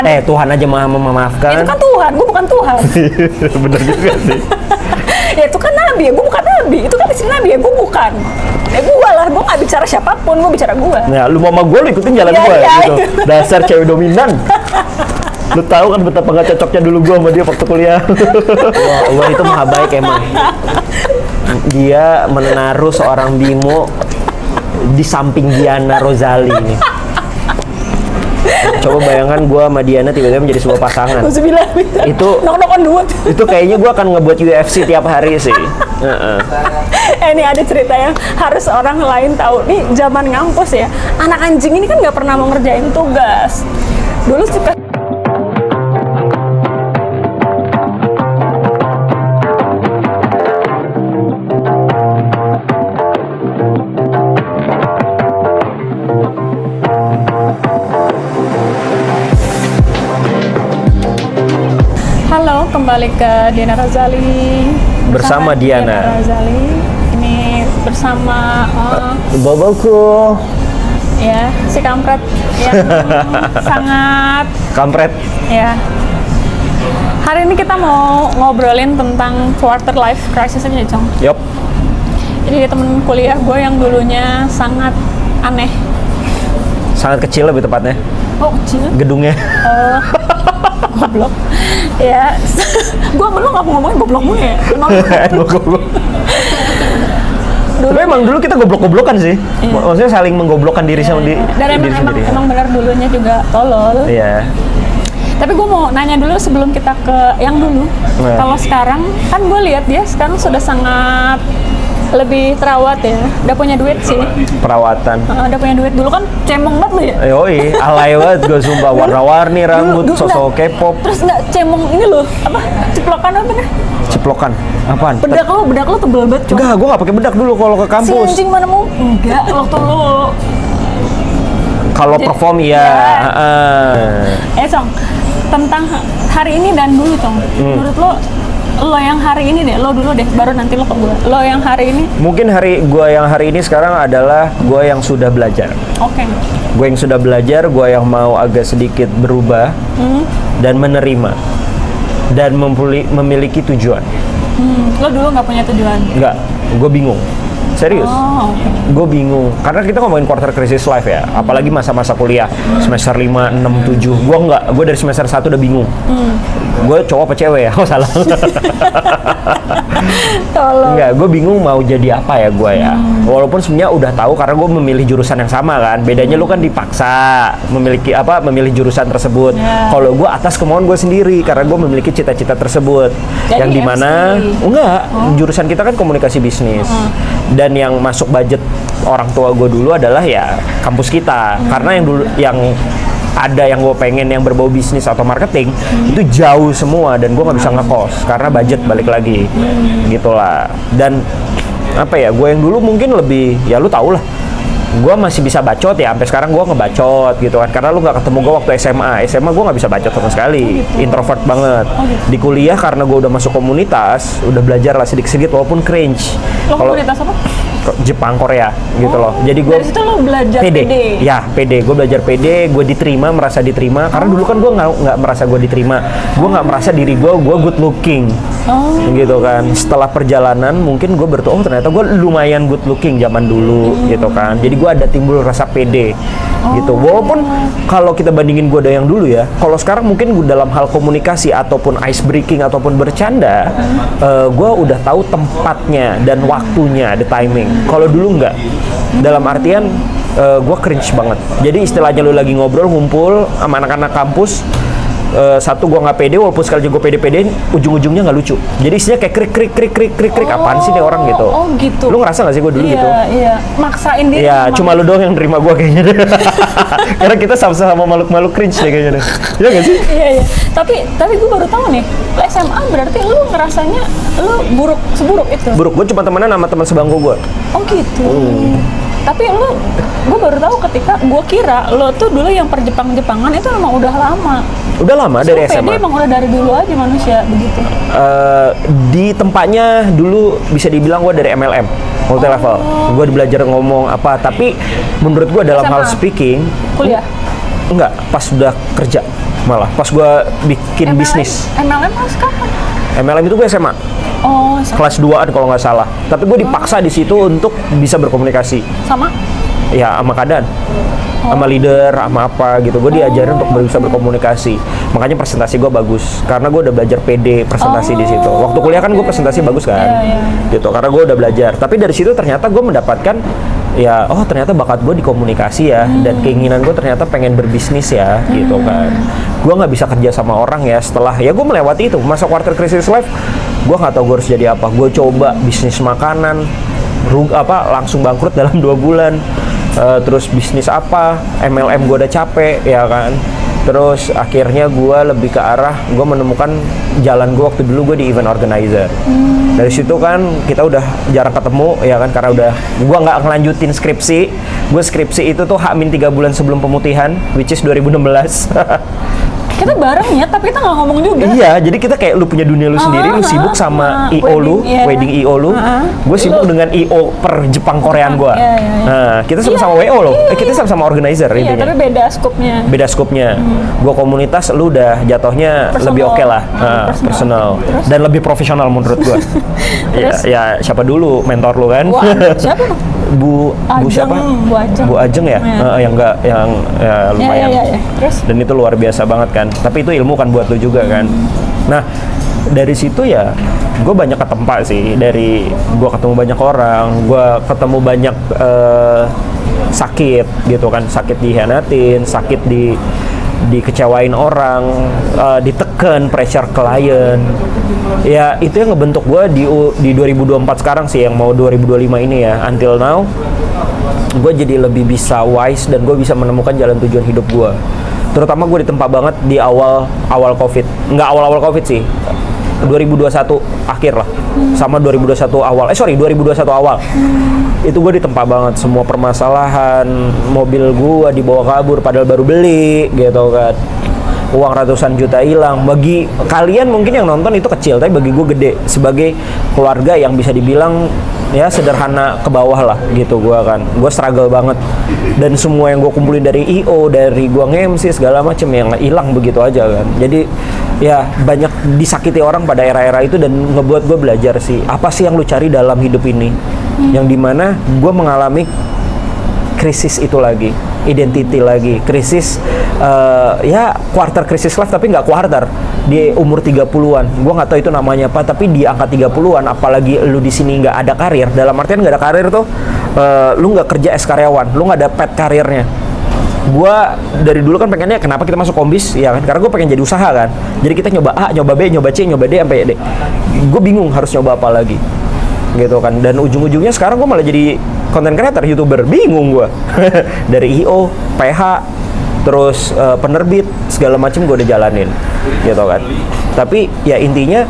Tuhan aja maha memaafkan. Itu kan Tuhan, gue bukan Tuhan. Bener juga sih. Ya itu kan nabi, ya gue bukan nabi. Itu kan istri nabi, ya gue bukan. Ya gue lah, gue gak bicara siapapun, gue bicara gue. Nah, lu mau sama gue, lu ikutin jalan Iya, gue iya, gitu. iya. Dasar cewek dominan. Lu tahu kan betapa gak cocoknya dulu gue sama dia waktu kuliah. Wah, itu maha baik emang. Dia menaruh seorang Bimo di samping Diana Rozali nih. Coba bayangkan gue sama Diana tiba-tiba menjadi sebuah pasangan. Itu nok-nokan duit. Itu kayaknya gue akan ngebuat UFC tiap hari sih. Ini ada cerita yang harus orang lain tahu. Nih zaman ngampus ya, anak anjing ini kan nggak pernah mau ngerjain tugas. Dulu suka Halo, kembali ke Diana Rozali. Bersama Diana Rozali. Ini bersama Boboku. ya si kampret yang sangat Kampret. ya. Hari ini kita mau ngobrolin tentang quarter life crisis aja, Cong. Yup. Jadi temen kuliah gue yang dulunya sangat aneh. Sangat kecil lebih tepatnya. Oh, kecil? Gedungnya. Goblok. Ya, gue belum nggak mau ngomongin goblok gue ya. Goblok. Tapi emang dulu kita goblok-goblokan sih. Iya. Maksudnya saling menggoblokkan diri sama Dan diri sendiri. emang benar dulunya juga tolol. Iya. Tapi gue mau nanya dulu sebelum kita ke yang dulu. Nah. Kalau sekarang, kan gue lihat dia sekarang sudah sangat lebih terawat ya. Udah punya duit sih. Perawatan. Udah punya duit. Dulu kan cemong banget lu ya. Yoi, alay banget gue sumpah, warna-warni rambut, Dulu sosok enggak. K-pop. Terus nggak cemong ini loh, apa? Ceplokan apa nih? Ceplokan. Apaan? Bedak lu tebel banget, Cong. Enggak, gue gak pakai bedak dulu kalau ke Si kampus. anjing mana mau? Enggak, waktu lu. Kalau perform iya. Cong, tentang hari ini dan dulu, Cong. Menurut lo yang hari ini deh, lo dulu deh, baru nanti lo ke gue. Lo yang hari ini? Mungkin gue yang hari ini sekarang adalah gue yang sudah belajar. Oke. Gue yang sudah belajar, gue yang mau agak sedikit berubah dan menerima dan memiliki tujuan. Lo dulu nggak punya tujuan? Enggak, gue bingung. Serius. Oh, oke. Gue bingung, karena kita ngomongin quarter crisis life ya, apalagi masa-masa kuliah, semester 5, 6, 7. Gue enggak, gue dari semester 1 udah bingung. Gue cowok apa cewek ya? Oh salah. Tolong. Enggak, gue bingung mau jadi apa ya gue ya. Walaupun sebenarnya udah tahu karena gue memilih jurusan yang sama kan. Bedanya lu kan dipaksa memilih jurusan tersebut. Ya. Kalau gue atas kemauan gue sendiri karena gue memiliki cita-cita tersebut. Jadi yang dimana MC. enggak, jurusan kita kan komunikasi bisnis. Dan yang masuk budget orang tua gue dulu adalah ya kampus kita. Karena yang dulu yang ada yang gue pengen yang berbau bisnis atau marketing itu jauh semua dan gue nggak bisa ngekos karena budget balik lagi gitulah. Dan apa ya, gue yang dulu mungkin lebih ya lu tau lah, gue masih bisa bacot ya, sampai sekarang gue ngebacot gitu kan, karena lu nggak ketemu gue waktu SMA gue nggak bisa bacot sama sekali, introvert banget. Di kuliah karena gue udah masuk komunitas, udah belajar lah sedikit-sedikit walaupun cringe. Lo komunitas apa? Jepang, Korea gitu loh. Jadi gue Dari situ lo belajar PD. Ya, PD. Gue belajar PD, gue diterima, merasa diterima. Karena dulu kan gue nggak merasa gue diterima. Gue nggak merasa diri gue good looking. Gitu kan. Setelah perjalanan mungkin gue ternyata gue lumayan good looking zaman dulu gitu kan. Jadi gue ada timbul rasa PD gitu. Walaupun kalau kita bandingin gue yang dulu ya, kalau sekarang mungkin gue dalam hal komunikasi ataupun ice breaking ataupun bercanda, gue udah tahu tempatnya dan waktunya, the timing. Kalau dulu enggak. Dalam artian gue cringe banget. Jadi istilahnya lu lagi ngobrol ngumpul sama anak-anak kampus, satu gue nggak pede, walaupun sekali gue pede-pedein, ujung-ujungnya nggak lucu. Jadi isinya kayak krik, apaan sih nih orang gitu. Oh gitu. Lu ngerasa nggak sih gue dulu gitu? Iya, maksain diri. Iya, cuma lu doang yang nerima gue kayaknya deh. Karena kita sama-sama makhluk-makhluk cringe deh kayaknya deh. Iya nggak sih? Iya. Tapi gue baru tahu nih, lo SMA berarti lu ngerasanya lu seburuk itu. Buruk, gue cuma temenan sama teman sebangku gue. Oh gitu. Tapi gue baru tahu ketika gue kira lo tuh dulu yang perjepang-jepangan itu emang udah lama. Udah lama dari So, SMA. PD emang udah dari dulu aja manusia begitu. Di tempatnya dulu bisa dibilang gue dari MLM, multi level. Gue belajar ngomong apa, tapi menurut gue dalam SMA? hal speaking, Kuliah? Enggak, pas udah kerja malah. Pas gue bikin bisnis. MLM harus kapan? MLM itu gue SMA. Oh, Kelas 2an kalau nggak salah. Tapi gue dipaksa di situ untuk bisa berkomunikasi. sama? Ya, sama keadaan. Sama leader, sama apa gitu. Gue diajarin untuk bisa berkomunikasi. Makanya presentasi gue bagus. Karena gue udah belajar PD presentasi di situ. Waktu kuliah kan gue presentasi bagus kan. Gitu, karena gue udah belajar. Tapi dari situ ternyata gue mendapatkan ya, oh ternyata bakat gue di komunikasi ya, dan keinginan gue ternyata pengen berbisnis ya, gitu kan. Gue nggak bisa kerja sama orang ya, setelah ya gue melewati itu masa quarter crisis life, gue nggak tahu gue harus jadi apa. Gue coba bisnis makanan, langsung bangkrut dalam 2 bulan. Terus bisnis MLM gue udah capek ya kan. Terus akhirnya gue lebih ke arah gue menemukan jalan gue waktu dulu gue di event organizer. Dari situ kan kita udah jarang ketemu ya kan, karena udah gue nggak ngelanjutin skripsi. Gue skripsi itu tuh H-3 bulan sebelum pemutihan, which is 2016. Kita bareng ya, tapi kita nggak ngomong juga. Iya, jadi kita kayak lu punya dunia lu sendiri, lu sibuk sama IO lu, wedding IO lu. Gue sibuk dengan IO per Jepang Koreaan gue. Nah, kita sama-sama WO loh. Kita sama-sama organizer Iya, intinya. tapi beda skupnya. Beda skupnya. Gue komunitas, lu udah jatuhnya Personal. lebih oke lah. Personal. Dan lebih profesional menurut gue. ya, siapa dulu mentor lu kan? Wah, siapa tuh? Bu Ajeng, siapa? Bu Ajeng. Ya? Yang ya lumayan. Ya. Terus? Dan itu luar biasa banget kan. Tapi itu ilmu kan buat lu juga kan. Nah, dari situ ya gue banyak ketempa sih. Dari gue ketemu banyak orang, gue ketemu banyak sakit gitu kan. Sakit dihianatin, sakit dikecewain orang, ditekan, pressure klien. Ya itu yang ngebentuk gue di 2024 sekarang sih, yang mau 2025 ini ya. Until now gue jadi lebih bisa wise dan gue bisa menemukan jalan tujuan hidup gue. Terutama gue ditempa banget di awal COVID. Nggak awal COVID sih, 2021 akhir lah, sama 2021 awal. Itu gue ditempa banget, semua permasalahan. Mobil gue dibawa kabur padahal baru beli gitu kan. Uang ratusan juta hilang. Bagi kalian mungkin yang nonton itu kecil, tapi bagi gue gede. Sebagai keluarga yang bisa dibilang ya sederhana ke bawah lah gitu, gue struggle banget. Dan semua yang gue kumpulin dari IO, dari gue nge-MC segala macem yang hilang begitu aja kan. Jadi ya banyak disakiti orang pada era-era itu, dan ngebuat gue belajar sih, apa sih yang lu cari dalam hidup ini. Yang dimana gue mengalami krisis itu lagi, identity lagi, krisis ya quarter crisis life, tapi nggak quarter, di umur 30-an. Gue nggak tahu itu namanya apa, tapi di angka 30-an, apalagi lu di sini nggak ada karir. Dalam artian nggak ada karir tuh, lu nggak kerja as karyawan, lu nggak ada path karirnya. Gue dari dulu kan pengennya, kenapa kita masuk Kombis ya kan, karena gue pengen jadi usaha kan. Jadi kita nyoba A, nyoba B, nyoba C, nyoba D sampai D. Gue bingung harus nyoba apa lagi gitu kan. Dan ujung-ujungnya sekarang gue malah jadi content creator, YouTuber. Bingung gue. Dari IO, PH, terus penerbit, segala macam gue udah jalanin gitu kan. Tapi ya intinya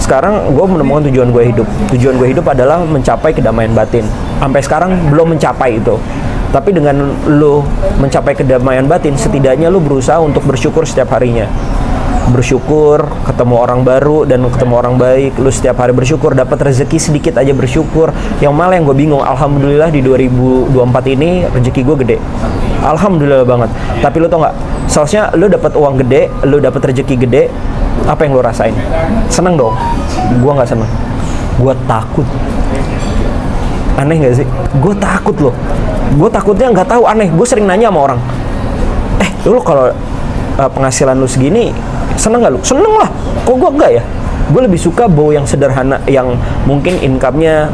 sekarang gue menemukan tujuan gue hidup. Tujuan gue hidup adalah mencapai kedamaian batin. Sampai sekarang belum mencapai itu. Tapi dengan lu mencapai kedamaian batin, setidaknya lu berusaha untuk bersyukur setiap harinya. Bersyukur, ketemu orang baru dan ketemu orang baik. Lu setiap hari bersyukur, dapat rezeki sedikit aja bersyukur. Yang malah yang gue bingung, alhamdulillah di 2024 ini rezeki gue gede. Alhamdulillah banget. Tapi lu tau nggak, seharusnya lu dapat uang gede, lu dapat rezeki gede, apa yang lu rasain? Seneng dong? Gue nggak seneng. Gue takut. Aneh nggak sih? Gue takut loh. Gue takutnya nggak tahu, aneh. Gue sering nanya sama orang, lu kalau penghasilan lu segini, seneng nggak lu? Seneng lah. Kok gue enggak ya? Gue lebih suka bau yang sederhana, yang mungkin income-nya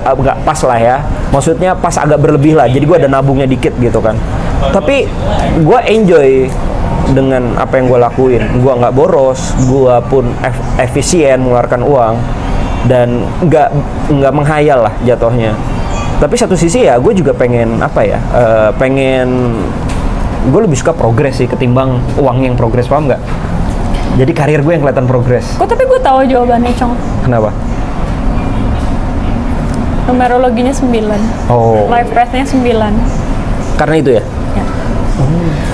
nggak pas lah ya. Maksudnya pas agak berlebih lah. Jadi gue ada nabungnya dikit gitu kan. Tapi gue enjoy dengan apa yang gue lakuin. Gue nggak boros. Gue pun efisien mengeluarkan uang. Dan nggak menghayal lah jatuhnya. Tapi satu sisi ya gue juga pengen gue lebih suka progres sih ketimbang uang yang progres, paham nggak? Jadi karir gue yang kelihatan progres. Tapi gue tahu jawabannya, Cong. Kenapa? Numerologinya 9. Oh. Life path-nya 9. Karena itu ya? Ya.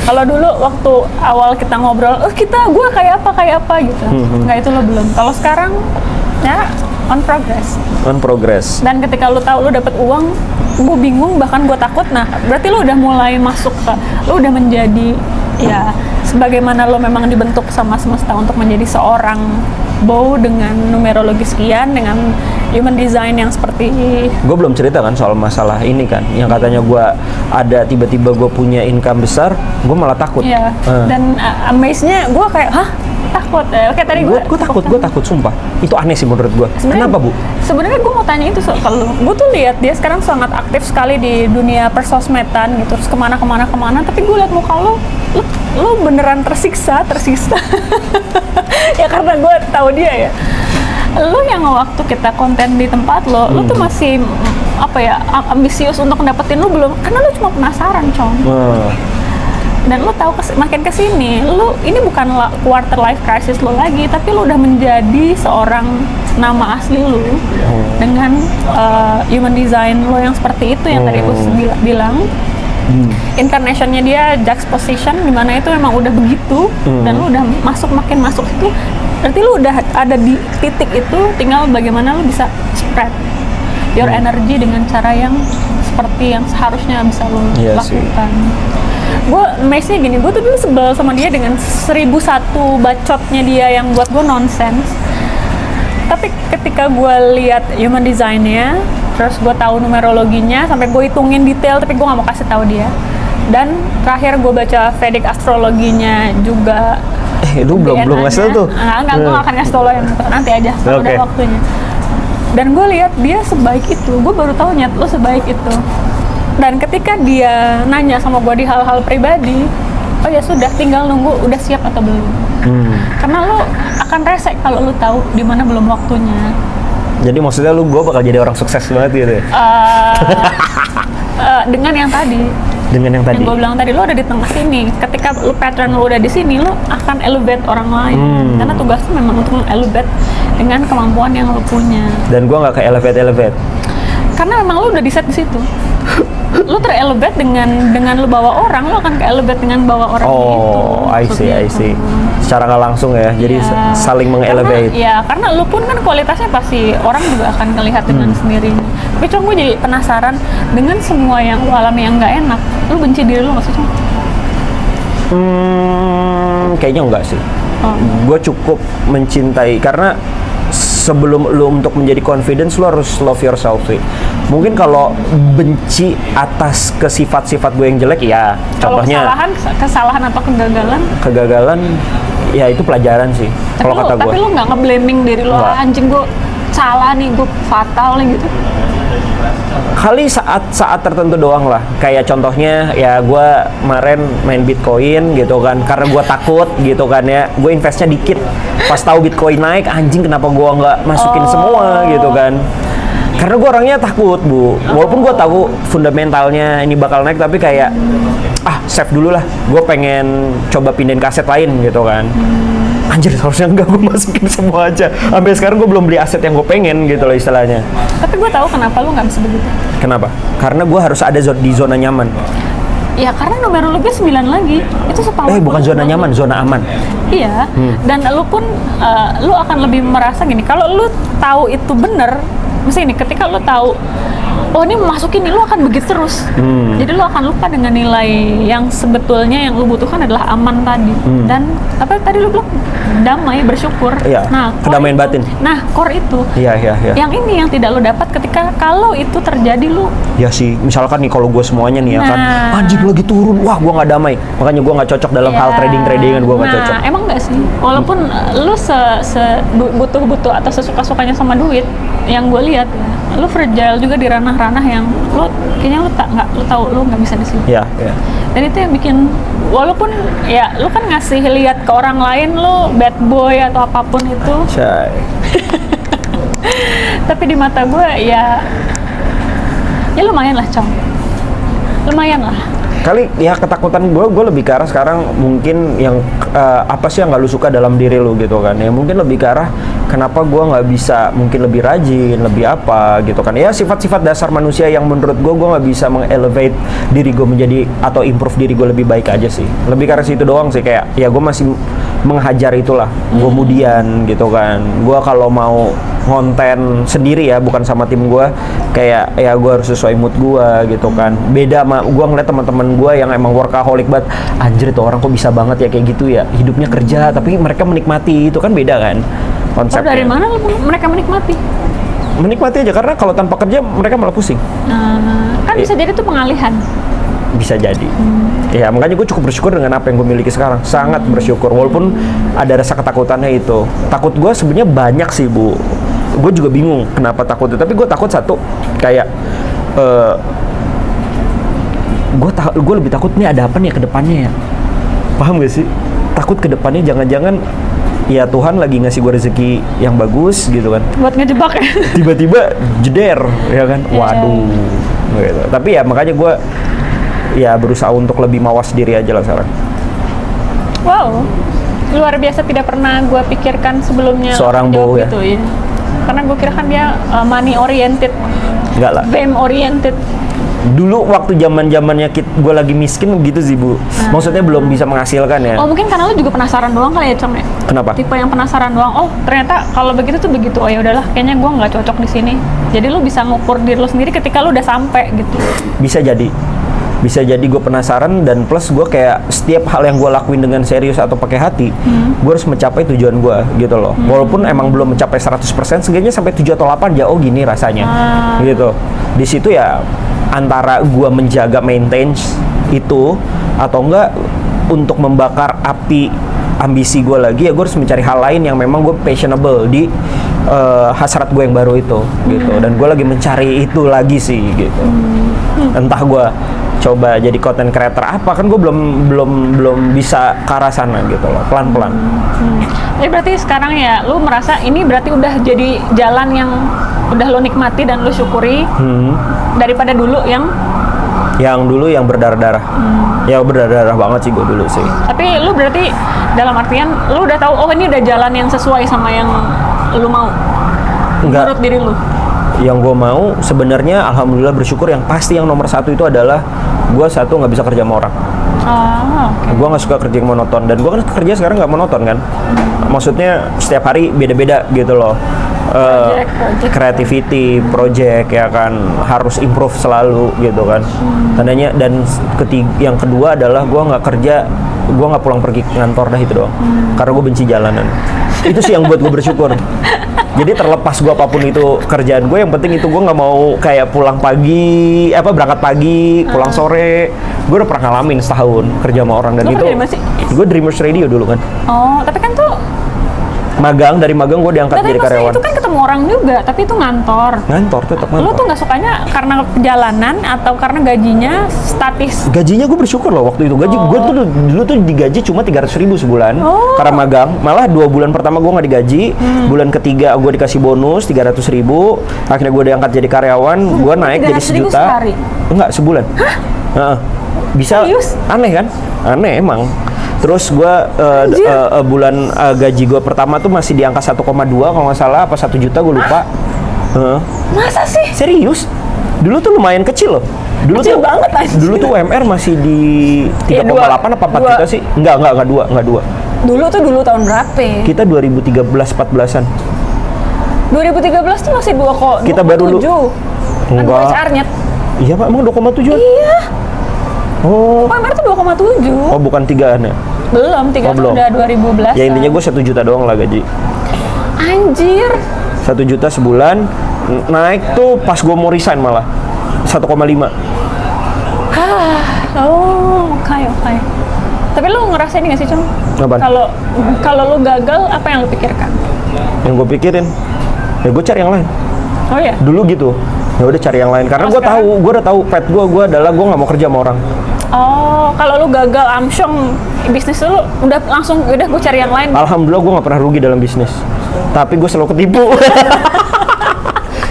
Kalau dulu waktu awal kita ngobrol, gue kayak apa gitu. Nggak, itu lo belum. Kalau sekarang ya on progress. On progress. Dan ketika lu tahu lu dapat uang, gue bingung, bahkan gue takut. Nah, berarti lu udah mulai masuk ke, lu udah menjadi ya sebagaimana lo memang dibentuk sama semesta untuk menjadi seorang Bow dengan numerologi sekian, dengan human design yang seperti Gue belum cerita kan soal masalah ini kan, yang katanya gue ada tiba-tiba gue punya income besar, gue malah takut. ya. Dan amaze-nya gue kayak hah, takut. Kayak tadi Gue takut sumpah. Itu aneh sih menurut gue. Kenapa, Bu? Sebenarnya gue mau tanya itu kalau gue tuh lihat dia sekarang sangat aktif sekali di dunia persosmedan gitu, terus kemana, tapi gue lihat muka lo beneran tersiksa. Ya karena gue tahu dia ya. Lo yang waktu kita konten di tempat lo tuh masih apa ya, ambisius untuk dapetin lo belum, karena lo cuma penasaran, Cong. Dan lo tahu makin kesini, lo ini bukan quarter life crisis lo lagi, tapi lo udah menjadi seorang nama asli lo dengan human design lo yang seperti itu yang tadi aku bilang. Incarnationnya dia juxtaposition, dimana itu memang udah begitu, dan lo udah makin masuk itu, berarti lo udah ada di titik itu, tinggal bagaimana lo bisa spread your energy dengan cara yang seperti yang seharusnya bisa lo lakukan. Gue amaze-nya gini, gue tuh dulu sebel sama dia dengan 1001 bacotnya dia yang buat gue nonsense. Tapi ketika gue lihat human design-nya, terus gue tahu numerologinya, sampai gue hitungin detail, tapi gue nggak mau kasih tahu dia. Dan terakhir gue baca Vedic astrologinya juga. Itu belum ngasih tuh. Enggak, gue nggak akan ngasih tau lo yang nanti aja, kalau udah waktunya. Dan gue lihat dia sebaik itu, gue baru tahu nyet lo sebaik itu. Dan ketika dia nanya sama gue di hal-hal pribadi, oh ya sudah, tinggal nunggu udah siap atau belum. Karena lo akan rese kalau lo tahu di mana belum waktunya. Jadi maksudnya gue bakal jadi orang sukses banget gitu ya? Dengan yang tadi. Yang gue bilang tadi, lo ada di tengah sini. Ketika lo pattern lo udah di sini, lo akan elevate orang lain. Karena tugasnya memang untuk elevate dengan kemampuan yang lo punya. Dan gue nggak ke elevate. Karena memang lo udah di set di situ. Lo terelevate dengan lo bawa orang, lo akan ke elevate dengan bawa orang itu. Oh, I see. Secara nggak langsung ya, jadi saling mengelevate. Karena lo pun kan kualitasnya pasti orang juga akan ngelihat dengan sendirinya. Tapi cuma gue jadi penasaran dengan semua yang lo alami yang nggak enak, lo benci diri lo nggak sih, Cuma? Kayaknya enggak sih. Gue cukup mencintai, karena sebelum lo untuk menjadi confidence, lo harus love yourself sih. Mungkin kalau benci atas ke sifat-sifat gue yang jelek, ya contohnya kesalahan atau kegagalan, ya itu pelajaran sih kalau kata gue. Tapi lo nggak nge-blaming diri lo, anjing gue salah nih, gue fatal nih gitu. Kali saat tertentu doang lah. Kayak contohnya ya gue kemarin main Bitcoin gitu kan, karena gue takut gitu kan ya, gue investnya dikit. Pas tahu Bitcoin naik, anjing kenapa gue nggak masukin semua gitu kan. Karena gue orangnya takut, Bu. Walaupun gue tahu fundamentalnya ini bakal naik, tapi kayak save dulu lah. Gue pengen coba pindahin ke aset lain gitu kan. Anjir, harusnya enggak, gue masukin semua aja. Sampai sekarang gue belum beli aset yang gue pengen gitu loh istilahnya. Tapi gue tahu kenapa lu nggak bisa begitu. Kenapa? Karena gue harus ada di zona nyaman. Ya karena numerologi 9 lagi. Itu separuh. Bukan zona nyaman, zona aman. Iya. Dan lu pun lu akan lebih merasa gini. Kalau lu tahu itu bener, mesti ini ketika lu tahu, oh ini masukin ini, lu akan begitu terus. Jadi lu akan lupa dengan nilai yang sebetulnya yang lu butuhkan adalah aman tadi. Dan apa tadi lu bilang damai, bersyukur. Iya. Nah, kedamaian batin. Nah, core itu. Iya. Yang ini yang tidak lu dapat ketika kalau itu terjadi lu. Ya sih, misalkan nih kalau gue semuanya nih ya kan, anjing lagi turun, wah gue nggak damai. Makanya gue nggak cocok dalam hal tradingan, gue nggak cocok. Emang nggak sih? Walaupun lu butuh atau sesuka-sukanya sama duit, yang gue lihat lu fragile juga di ranah-ranah yang lu kayaknya lu tahu lu nggak bisa di sini. Iya. Dan itu yang bikin, walaupun ya lu kan ngasih lihat ke orang lain lu bad boy atau apapun itu. Cai. Tapi di mata gue ya lumayan lah, Cong. Lumayan lah. Kali ya ketakutan gue lebih ke arah sekarang mungkin yang apa sih yang nggak lu suka dalam diri lu gitu kan ya, mungkin lebih ke arah kenapa gue nggak bisa mungkin lebih rajin, lebih apa gitu kan ya, sifat-sifat dasar manusia yang menurut gue nggak bisa mengelevate diri gue menjadi atau improve diri gue lebih baik aja sih, lebih ke arah situ doang sih. Kayak ya gue masih menghajar itulah, gue kemudian gitu kan, gue kalau mau ngonten sendiri ya, bukan sama tim gue, kayak ya gue harus sesuai mood gue gitu kan. Beda sama gue ngeliat teman-teman gue yang emang workaholic banget, anjir itu orang kok bisa banget ya kayak gitu ya, hidupnya kerja tapi mereka menikmati, itu kan beda kan konsepnya. Dari mana mereka menikmati? Menikmati aja, karena kalau tanpa kerja mereka malah pusing. Kan bisa jadi tuh pengalihan. Bisa jadi. Ya makanya gue cukup bersyukur dengan apa yang gue miliki sekarang. Sangat bersyukur, walaupun ada rasa ketakutannya itu. Takut gue sebenarnya banyak sih, Bu. Gue juga bingung kenapa takutnya. Tapi gue takut satu, kayak gue lebih takut nih ada apa nih ke depannya ya. Paham gak sih? Takut ke depannya jangan-jangan ya Tuhan lagi ngasih gue rezeki yang bagus gitu kan. Buat ngejebak ya. Tiba-tiba jeder ya kan. Waduh. Gitu. Tapi ya makanya gue ya berusaha untuk lebih mawas diri aja lah sekarang. Wow, luar biasa, tidak pernah gue pikirkan sebelumnya Seorang jawab Bow ya? gitu ya. Karena gue kira kan dia money oriented, Enggak lah. fame oriented. Dulu waktu zamannya gue lagi miskin gitu sih, Bu. Maksudnya belum bisa menghasilkan ya. Oh mungkin karena lu juga penasaran doang kali ya, Cong ya? Kenapa? Tipe yang penasaran doang. Oh ternyata kalau begitu tuh begitu. Oh ya udahlah, kayaknya gue nggak cocok di sini. Jadi lu bisa ngukur diri lu sendiri ketika lu udah sampai gitu. Bisa jadi. Bisa jadi gue penasaran, dan plus gue kayak setiap hal yang gue lakuin dengan serius atau pakai hati, gue harus mencapai tujuan gue gitu loh. Walaupun emang belum mencapai 100%, seenggaknya sampai 7 atau 8 ya, oh gini rasanya. Gitu. Di situ ya antara gue menjaga maintenance itu atau enggak untuk membakar api ambisi gue lagi, ya gue harus mencari hal lain yang memang gue passionable di hasrat gue yang baru itu gitu. Dan gue lagi mencari itu lagi sih gitu. Entah gue coba jadi content creator apa, kan gue belum bisa ke arah sana gitu loh, pelan-pelan. Jadi berarti sekarang ya lu merasa ini berarti udah jadi jalan yang udah lo nikmati dan lo syukuri daripada dulu yang dulu yang berdarah-darah. Ya berdarah-darah banget sih gue dulu sih. Tapi lu berarti dalam artian lu udah tahu, oh ini udah jalan yang sesuai sama yang lu mau. Enggak. Menurut diri lu. Yang gue mau sebenarnya alhamdulillah bersyukur, yang pasti yang nomor satu itu adalah gue satu nggak bisa kerja sama orang. Okay. Gue nggak suka kerja yang monoton, dan gue kan kerja sekarang nggak monoton kan. Maksudnya setiap hari beda-beda gitu loh. Project. Creativity, project ya kan, harus improve selalu gitu kan. Tandanya, dan yang kedua adalah gue nggak kerja, gue nggak pulang pergi ke kantor dah, itu doang. Karena gue benci jalanan. Itu sih yang buat gue bersyukur. Jadi terlepas gue apapun itu kerjaan gue, yang penting itu gue nggak mau kayak pulang pagi, berangkat pagi, pulang sore. Gue udah pernah ngalamin setahun kerja sama orang, dan Lu itu gue Dreamers Radio dulu kan. Oh, tapi kan tuh dari magang gue diangkat jadi karyawan. Itu kan ketemu orang juga, tapi itu ngantor. Tetap ngantor. Lu tuh nggak sukanya karena perjalanan atau karena gajinya statis? Gajinya gue bersyukur loh waktu itu. Gue tuh dulu tuh digaji cuma 300.000 sebulan karena magang. Malah 2 bulan pertama gue nggak digaji. Bulan ketiga gue dikasih bonus 300.000. Akhirnya gue diangkat jadi karyawan. Gue naik jadi 1 juta. Sehari? Enggak, sebulan. Bisa. Serius? Aneh kan? Aneh emang. Terus gue bulan gaji gue pertama tuh masih di angka 1,2 kalau nggak salah, apa 1 juta gue lupa. Masa sih? Serius? Dulu tuh lumayan kecil loh. Kecil banget aja. Dulu tuh UMR masih di 3,8 apa 4 juta sih? Enggak 2. Dulu tahun berapa? Kita 2013-14an. 2013 tuh masih 2 kok. Kita baru lu. Enggak. HR-nya. Iya Pak, emang 2,7? Iya. Oh. UMR tuh 2,7. Oh, bukan 3-an ya? Belum, 3 tuh udah 2011. Ya intinya gue 1 juta doang lah gaji. Anjir. 1 juta sebulan, naik tuh pas gue mau resign malah 1,5. Oke. Tapi lu ngerasain nggak sih, Cung? Apaan? Kalau lu gagal, apa yang lu pikirkan? Yang gue pikirin, ya gue cari yang lain. Oh ya? Dulu gitu. Ya udah cari yang lain, karena gue udah tahu pet gue adalah gue nggak mau kerja sama orang. Oh, kalau lu gagal amsyong bisnis lu udah langsung udah gue cari yang lain. Alhamdulillah gue nggak pernah rugi dalam bisnis, tapi gue selalu ketipu.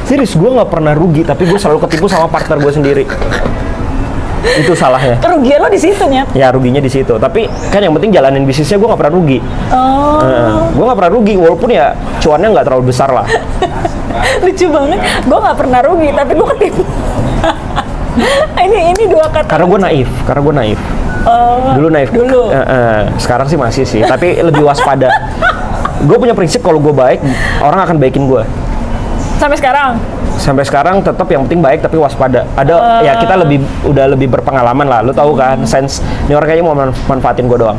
Serius, gue nggak pernah rugi, tapi gue selalu ketipu sama partner gue sendiri. Itu salahnya. Kerugian lo di situ, Nyet? Ya ruginya di situ, tapi kan yang penting jalanin bisnisnya gue nggak pernah rugi. Gue nggak pernah rugi, walaupun ya cuannya nggak terlalu besar lah. Lucu banget, gue nggak pernah rugi, tapi gue ketipu. ini 2 kata. Karena gue naif. Dulu naif. Sekarang sih masih sih, tapi lebih waspada. Gue punya prinsip kalau gue baik, orang akan baikin gue. Sampai sekarang tetap yang penting baik tapi waspada. Ada ya kita udah lebih berpengalaman lah. Lu tahu kan, sense ini orang kayaknya mau manfaatin gue doang.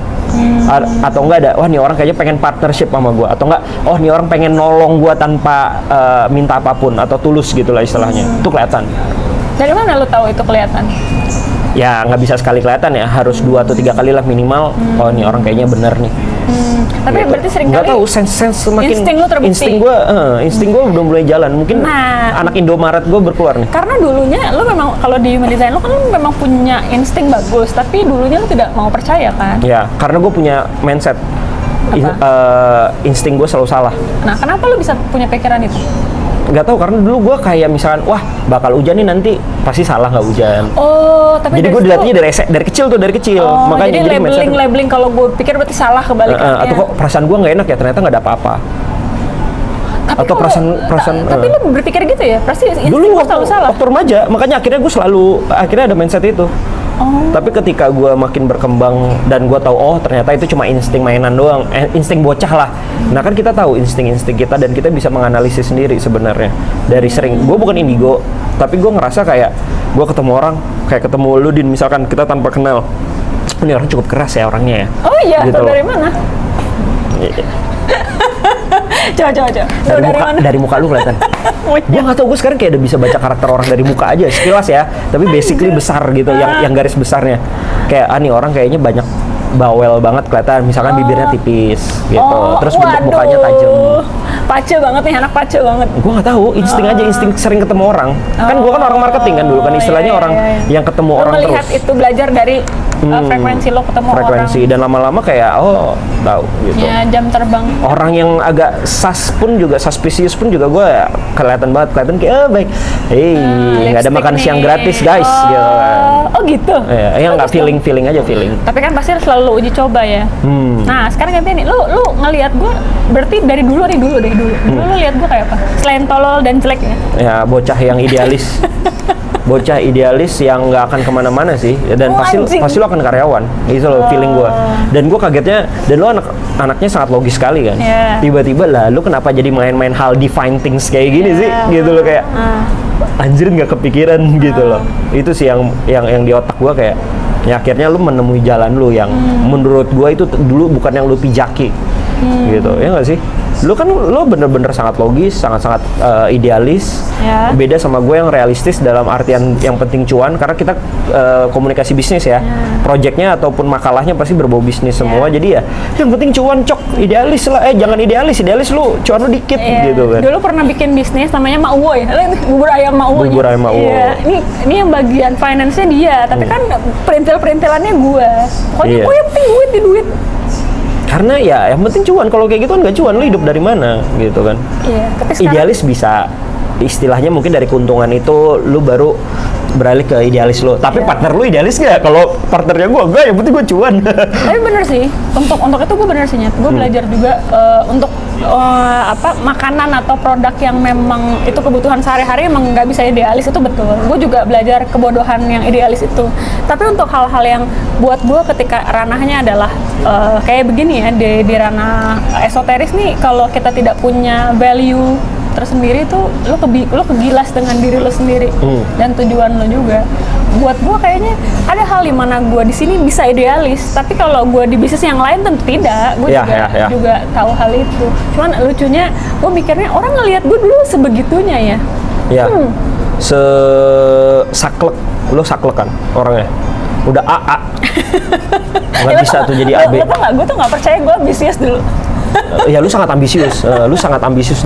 Atau enggak ada, wah nih orang kayaknya pengen partnership sama gue. Atau enggak, oh nih orang pengen nolong gue tanpa minta apapun atau tulus gitulah istilahnya. Itu kelihatan. Dari mana lu tahu itu kelihatan? Ya nggak bisa sekali kelihatan ya, harus 2 atau 3 kali lah minimal. Oh nih orang kayaknya bener nih. Tapi Gitu. berarti sering nggak kali tahu sense semakin insting lu terbukti. insting gue udah mulai jalan. Mungkin anak Indomaret gue berkeluar nih. karena dulunya lu memang kalau di human design lu kan lu memang punya insting bagus, tapi dulunya lu tidak mau percaya kan? Ya karena gue punya mindset insting gue selalu salah. Nah, kenapa lu bisa punya pikiran itu? Nggak tahu, karena dulu gue kayak misalkan wah bakal hujan nih nanti, pasti salah nggak hujan. Oh, tapi Jadi gue situ- dilatihnya dari kecil tuh, dari kecil. Oh, Makanya jadi mindset- labeling kalau gue pikir berarti salah kebalikannya. atau kok perasaan gue nggak enak ya, ternyata nggak ada apa-apa. Tapi atau kalau- perasaan tapi lu berpikir gitu ya? Pasti insting dulu lu waktu, selalu salah. waktu remaja, makanya akhirnya gue akhirnya ada mindset itu. Tapi ketika gue makin berkembang dan gue tahu oh ternyata itu cuma insting mainan doang, insting bocah lah. Nah kan kita tahu insting-insting kita dan kita bisa menganalisis sendiri sebenarnya dari sering. Gue bukan indigo, tapi gue ngerasa kayak gue ketemu orang, kayak ketemu lu Din misalkan, kita tanpa kenal. Ini orang cukup keras ya orangnya ya. Oh iya, Gitu tau loh. dari mana? Coba. Dari muka lu kelihatan. Gue nggak tahu, gue sekarang kayak udah bisa baca karakter orang dari muka aja sekilas ya, tapi basically besar gitu, yang garis besarnya kayak nih orang kayaknya banyak bawel banget kelihatan, misalkan bibirnya tipis gitu, terus bentuk mukanya tajam. Pace banget nih, anak pace banget. Gue nggak tahu, insting aja, insting sering ketemu orang. Kan gue kan orang marketing kan dulu kan, istilahnya iya, orang iya. yang ketemu Lo orang melihat terus. itu belajar dari frekuensi lo ketemu Frekuensi, orang. dan lama-lama kayak oh tahu gitu. Ya, jam terbang. Orang yang agak pun juga suspicious pun juga gue kelihatan banget kayak baik, nggak ada Lipstick makan siang nih. gratis guys gitu kan. Oh gitu. Ya nggak feeling aja. Tapi kan pasti selalu uji coba ya. Nah, sekarang gantian nih, lu ngelihat gue berarti dari dulu nih, dulu. Dulu lu lihat gue kayak apa? Selain tolol dan jelek ya. Ya bocah yang idealis. Bocah idealis yang nggak akan kemana-mana sih, dan pasti lo akan karyawan, gitu loh feeling gue. Dan gue kagetnya, dan lo anaknya sangat logis sekali kan. Yeah. Tiba-tiba lah, lo kenapa jadi main-main hal define things kayak gini sih, gitu loh kayak anjir nggak kepikiran gitu loh. Itu sih yang di otak gue kayak, ya akhirnya lo menemui jalan lo yang menurut gue itu dulu bukan yang lo pijaki, gitu ya nggak sih? Lo bener-bener sangat logis, sangat-sangat idealis. Ya. Beda sama gue yang realistis dalam artian yang penting cuan, karena kita komunikasi bisnis ya. Projectnya ataupun makalahnya pasti berbau bisnis semua. Jadi ya yang penting cuan, cok, idealis lah. Jangan idealis lu cuan lu dikit gitu kan. Dulu pernah bikin bisnis namanya Mak Uwoy, bubur ayam Mak Uwoy. Bubur ayam Mak Uwoy. Iya, ini yang bagian finance-nya dia, tapi kan perintil-perintilannya gue. Pokoknya Iya. gue yang penting duit. Karena ya yang penting cuan. Kalau kayak gitu kan nggak cuan, lu hidup dari mana gitu kan. Iya, tapi sekarang Idealis bisa, istilahnya mungkin dari keuntungan itu lu baru beralih ke idealis lo. Tapi partner lu idealis nggak? Kalau partnernya gue enggak, yang penting gue cuan. tapi bener sih, untuk itu gue bener sih Nyet. Gue belajar juga untuk makanan atau produk yang memang itu kebutuhan sehari-hari emang nggak bisa idealis, itu betul. Gue juga belajar kebodohan yang idealis itu. Tapi untuk hal-hal yang buat gue ketika ranahnya adalah kayak begini ya, di ranah esoteris nih, kalau kita tidak punya value tersendiri tuh lo kegilas dengan diri lo sendiri dan tujuan lo juga. Buat gue kayaknya ada hal di mana gue di sini bisa idealis, tapi kalau gue di bisnis yang lain tentu tidak. Gue juga tahu hal itu. Cuman lucunya gue mikirnya orang ngelihat gue dulu sebegitunya ya. Ya, saklek, lo saklek kan orangnya. Udah AA. Nggak bisa tuh jadi AB. Lo tau nggak? Gue tuh nggak percaya gue ambisius dulu. Ya lu sangat ambisius,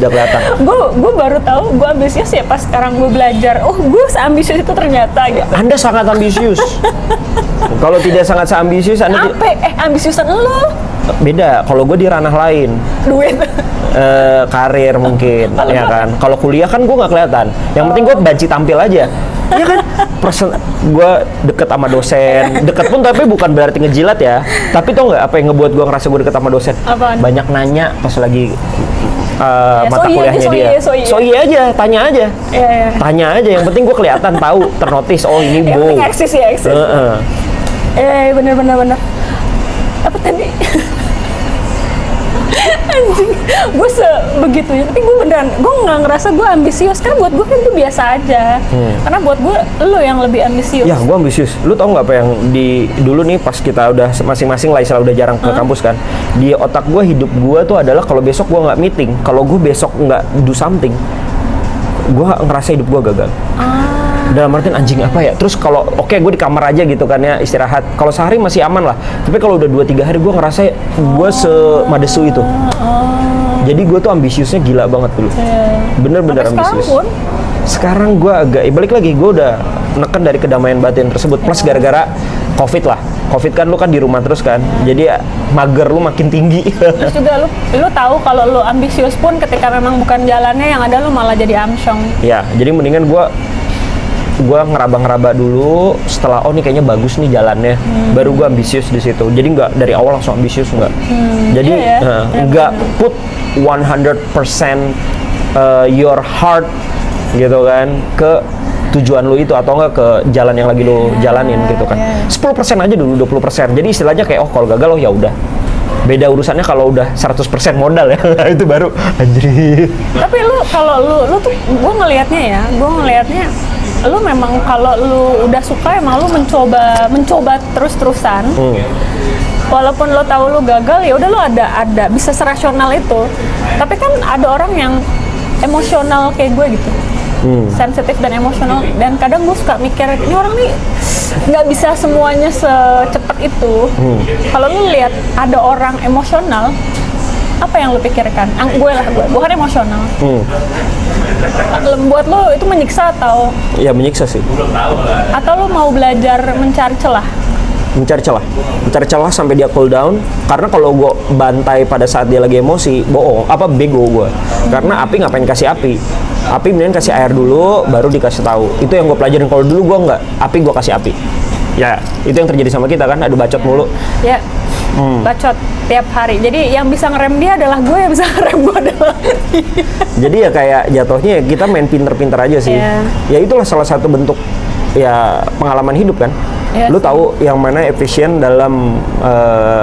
udah kelihatan. Gue baru tahu gue ambisius ya pas sekarang gue belajar. Oh, gue seambisius itu ternyata gitu. Anda sangat ambisius. Kalau tidak sangat seambisius, Anda ambisiusan lo? beda. Kalau gue di ranah lain. Duit. Karir mungkin, ya kan. Kalau kuliah kan gue nggak kelihatan. Yang penting gue banci tampil aja. Iya kan? Gue deket sama dosen. Deket pun tapi bukan berarti ngejilat ya. Tapi tau nggak apa yang ngebuat gue ngerasa gue deket sama dosen? Apaan? Banyak nanya pas lagi mata so iya, kuliahnya dia. So iya aja, tanya aja. Iya. Tanya aja. Yang penting gue kelihatan, tahu, ternotis. Oh ini Yang Bo. penting eksis ya, eksis. Bener. Apa tadi? anjing, gue sebegitunya. Tapi gue beneran, gue nggak ngerasa gue ambisius. Karena buat gue kan gue biasa aja. Karena buat gue, lo yang lebih ambisius. Ya, gue ambisius. Lu tau nggak apa yang dulu nih pas kita udah masing-masing lah, istilah udah jarang ke kampus kan. Di otak gue, hidup gue tuh adalah kalau besok gue nggak meeting, kalau gue besok nggak do something, gue ngerasa hidup gue gagal. Dalam artian anjing apa ya? Terus kalau gue di kamar aja gitu kan ya, istirahat. Kalau sehari masih aman lah. Tapi kalau udah 2-3 hari gue ngerasa gue semadesu itu. Jadi gue tuh ambisiusnya gila banget dulu. Bener-bener ambisius. Sekarang gue agak, balik lagi, gue udah neken dari kedamaian batin tersebut. Plus gara-gara COVID lah. COVID kan lu kan di rumah terus kan. Jadi ya, mager lu makin tinggi. Terus juga lu tahu kalau lu ambisius pun ketika memang bukan jalannya, yang ada lu malah jadi amsyong. Ya, jadi mendingan gue ngeraba-ngeraba dulu, setelah ini kayaknya bagus nih jalannya, baru gue ambisius di situ. Jadi nggak dari awal langsung ambisius, nggak. Jadi nggak put 100% your heart gitu kan ke tujuan lu itu, atau enggak ke jalan yang lagi lu jalanin gitu kan. 10% aja dulu, 20%. Jadi istilahnya kayak kalau gagal ya udah. Beda urusannya kalau udah 100% modal ya. Itu baru anjir. Tapi kalau lu tuh, gue ngelihatnya lu memang kalau lu udah suka, emang lu mencoba terus-terusan. Walaupun lu tahu lu gagal, ya udah lu ada bisa serasional itu. Tapi kan ada orang yang emosional kayak gue gitu. Sensitif dan emosional, dan kadang gue suka mikir, ini orang nih nggak bisa semuanya secepat itu. Kalau lu lihat ada orang emosional, apa yang lu pikirkan? Gue kan emosional. Buat lo itu menyiksa atau? Ya menyiksa sih. Atau lo mau belajar mencari celah? Mencari celah sampai dia cool down. Karena kalau gue bantai pada saat dia lagi emosi, bego gue. Karena api ngapain kasih api? Api mending kasih air dulu, baru dikasih tahu. Itu yang gue pelajarin. Kalau dulu gue nggak, api gue kasih api. Ya, itu yang terjadi sama kita kan, adu bacot mulu. Ya, bacot tiap hari. Jadi yang bisa ngerem dia adalah gue, yang bisa ngerem gue adalah dia. Jadi ya kayak jatuhnya kita main pinter-pinter aja sih. Ya itulah salah satu bentuk ya pengalaman hidup kan. Lu tahu yang mana efisien dalam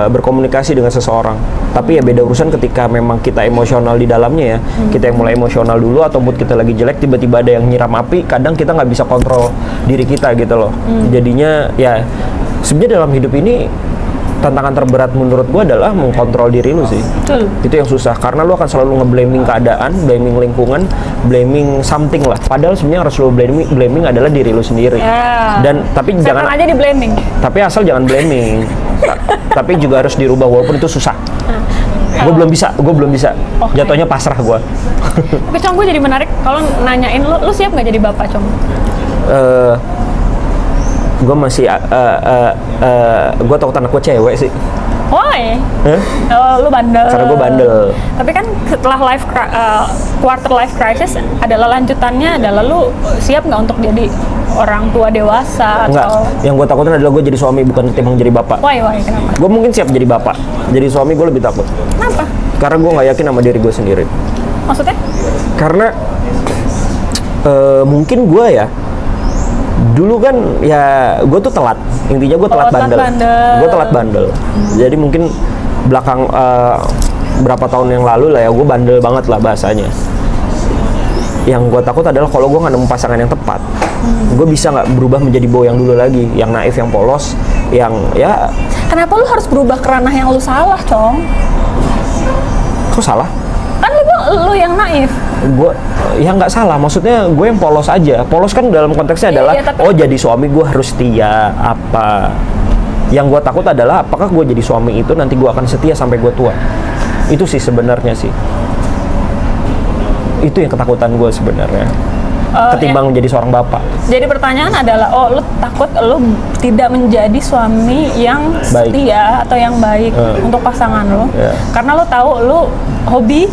berkomunikasi dengan seseorang. Tapi ya beda urusan ketika memang kita emosional di dalamnya ya. Kita yang mulai emosional dulu, atau mood kita lagi jelek, tiba-tiba ada yang nyiram api, kadang kita nggak bisa kontrol diri kita gitu loh. Jadinya ya sebenarnya dalam hidup ini tantangan terberat menurut gua adalah mengkontrol diri lu sih. Betul. Itu yang susah, karena lu akan selalu nge-blaming keadaan, blaming lingkungan, blaming something lah. Padahal sebenarnya harus lu blaming adalah diri lu sendiri. Dan tapi jangan aja di blaming. Tapi asal jangan blaming. Tapi juga harus dirubah, walaupun itu susah. Gue belum bisa. Okay. Jatuhnya pasrah gue. Tapi Cong, gue jadi menarik kalau nanyain lu siap nggak jadi bapak, Cong? Gue masih gue takut anak gue cewek sih. Why? Lu bandel. Karena gue bandel. Tapi kan setelah quarter life crisis adalah lanjutannya adalah lu siap nggak untuk jadi orang tua dewasa? Enggak. Atau? Yang gue takutin adalah gue jadi suami, bukan ketimbang jadi bapak. Why? Kenapa? Gue mungkin siap jadi bapak. Jadi suami gue lebih takut. Kenapa? Karena gue nggak yakin sama diri gue sendiri. Maksudnya? Karena mungkin gue ya, dulu kan ya gue tuh telat. Intinya gue telat bandel. Gue telat bandel. Jadi mungkin belakang berapa tahun yang lalu lah ya, gue bandel banget lah bahasanya. Yang gue takut adalah kalau gue nggak nemu pasangan yang tepat, gue bisa nggak berubah menjadi Bo yang dulu lagi, yang naif, yang polos, yang ya. Kenapa lu harus berubah ke ranah yang lu salah, Cong? Kok salah? Kan lu yang naif. Gue ya nggak salah, maksudnya gue yang polos aja. Polos kan dalam konteksnya adalah tapi... jadi suami gue harus setia apa. Yang gue takut adalah apakah gue jadi suami itu nanti gue akan setia sampai gue tua. Itu sih sebenarnya sih. Itu yang ketakutan gue sebenarnya. Ketimbang menjadi seorang bapak. Jadi pertanyaan adalah, lu takut lu tidak menjadi suami yang baik, setia atau yang baik untuk pasangan lu, karena lu tahu lu hobi.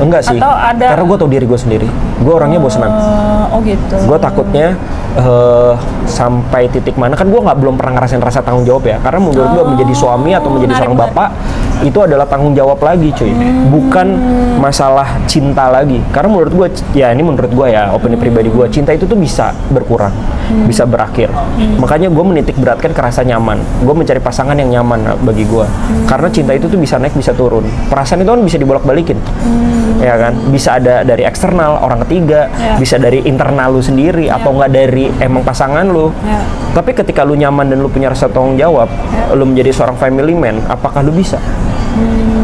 Enggak sih, karena gue tahu diri gue sendiri. Gue orangnya bosenan. Oh gitu. Gue takutnya sampai titik mana, kan gue belum pernah ngerasain rasa tanggung jawab ya. Karena menurut gue menjadi suami atau menjadi seorang bapak itu adalah tanggung jawab lagi cuy, bukan masalah cinta lagi. Karena menurut gue, ya ini menurut gue ya, opini pribadi gue, cinta itu tuh bisa berkurang, bisa berakhir. Makanya gue menitik beratkan ke rasa nyaman. Gue mencari pasangan yang nyaman bagi gue. Karena cinta itu tuh bisa naik, bisa turun. Perasaan itu kan bisa dibolak-balikin, ya kan? Bisa ada dari eksternal, orang ketiga, bisa dari internal lu sendiri, atau enggak dari emang pasangan lu. Tapi ketika lu nyaman dan lu punya rasa tanggung jawab, lu menjadi seorang family man, apakah lu bisa?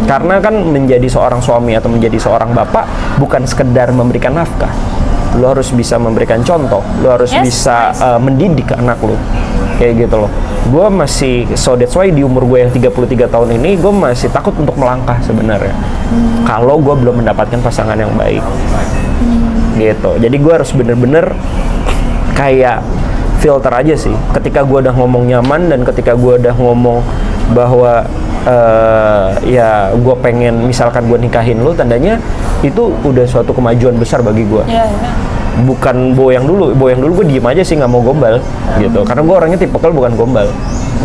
Karena kan menjadi seorang suami atau menjadi seorang bapak bukan sekedar memberikan nafkah. Lu harus bisa memberikan contoh, lu harus bisa mendidik anak lu. Kayak gitu loh. Gue masih, so that's why di umur gue yang 33 tahun ini, gue masih takut untuk melangkah sebenarnya. Kalau gue belum mendapatkan pasangan yang baik. Gitu. Jadi gue harus bener-bener kayak filter aja sih. Ketika gue udah ngomong nyaman dan ketika gue udah ngomong bahwa ya gue pengen misalkan gue nikahin lu, tandanya itu udah suatu kemajuan besar bagi gue. Bukan boyang dulu gue diem aja sih, nggak mau gombal gitu. Karena gue orangnya tipikal bukan gombal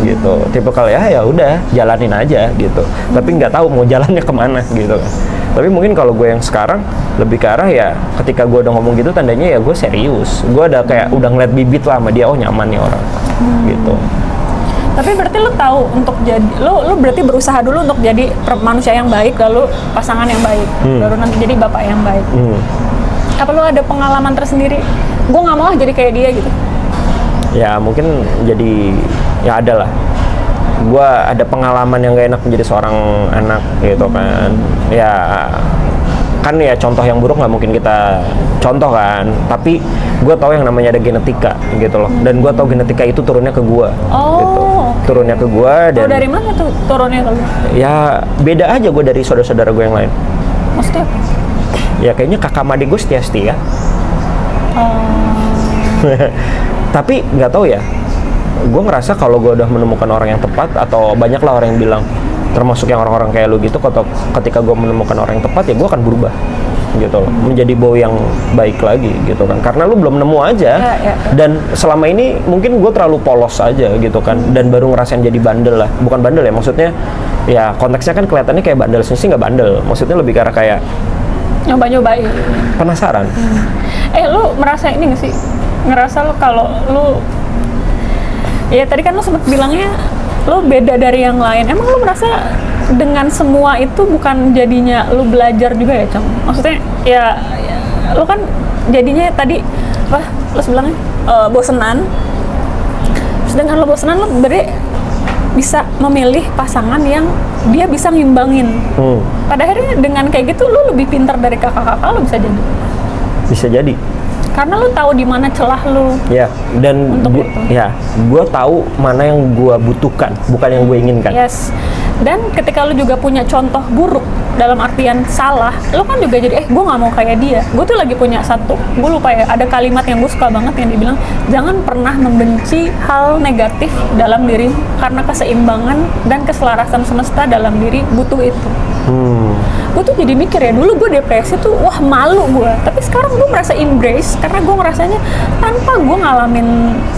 gitu, tipikal ya udah jalanin aja gitu. Tapi nggak tahu mau jalannya kemana gitu kan. Tapi mungkin kalau gue yang sekarang lebih ke arah ya, ketika gue udah ngomong gitu tandanya ya gue serius. Gue udah kayak udah ngeliat bibit lah sama dia, oh nyaman nih orang gitu. Tapi berarti lu tahu untuk jadi, lu berarti berusaha dulu untuk jadi manusia yang baik, lalu pasangan yang baik, baru nanti jadi bapak yang baik. Apa lu ada pengalaman tersendiri? Gue nggak mau jadi kayak dia gitu. Ya mungkin jadi, ya ada lah. Gue ada pengalaman yang gak enak menjadi seorang anak gitu kan. Ya kan ya contoh yang buruk nggak mungkin kita contoh kan, tapi gue tahu yang namanya ada genetika gitu loh, dan gue tahu genetika itu turunnya ke gue, gitu. Turunnya ke gue. Dan dari mana tuh turunnya ke lu? Ya beda aja gue dari saudara-saudara gue yang lain. Maksudnya apa? Ya kayaknya kakak adik gue setia-setia. Tapi nggak tahu ya, gue ngerasa kalau gue udah menemukan orang yang tepat, atau banyak lah orang yang bilang, termasuk yang orang-orang kayak lu gitu, ketika gue menemukan orang yang tepat ya gue akan berubah gitu loh, menjadi boy yang baik lagi gitu kan. Karena lu belum nemu aja. Dan selama ini mungkin gue terlalu polos aja gitu kan, dan baru ngerasain jadi bandel lah. Bukan bandel ya, maksudnya ya konteksnya kan kelihatannya kayak bandel, sih nggak bandel, maksudnya lebih ke arah kayak nyoba-nyobain, penasaran. Lu merasa ini nggak sih, ngerasa lu kalau lu, ya tadi kan lu sempat bilangnya lu beda dari yang lain, emang lu merasa dengan semua itu bukan jadinya lu belajar juga ya, Cong? Maksudnya ya lu kan jadinya tadi apa lu bilangnya bosenan, terus dengan lu bosenan lu berarti bisa memilih pasangan yang dia bisa ngimbangin. Pada akhirnya dengan kayak gitu lu lebih pintar dari kakak-kakak lu, bisa jadi karena lu tahu di mana celah lu. Ya, dan gue tahu mana yang gue butuhkan, bukan yang gue inginkan. Yes. Dan ketika lu juga punya contoh buruk dalam artian salah, lu kan juga jadi gue nggak mau kayak dia. Gue tuh lagi punya gue lupa ya, ada kalimat yang gue suka banget yang dibilang, jangan pernah membenci hal negatif dalam diri, karena keseimbangan dan keselarasan semesta dalam diri butuh itu. Gue tuh jadi mikir ya, dulu gue depresi tuh wah malu gue, tapi sekarang gue merasa embrace karena gue ngerasanya tanpa gue ngalamin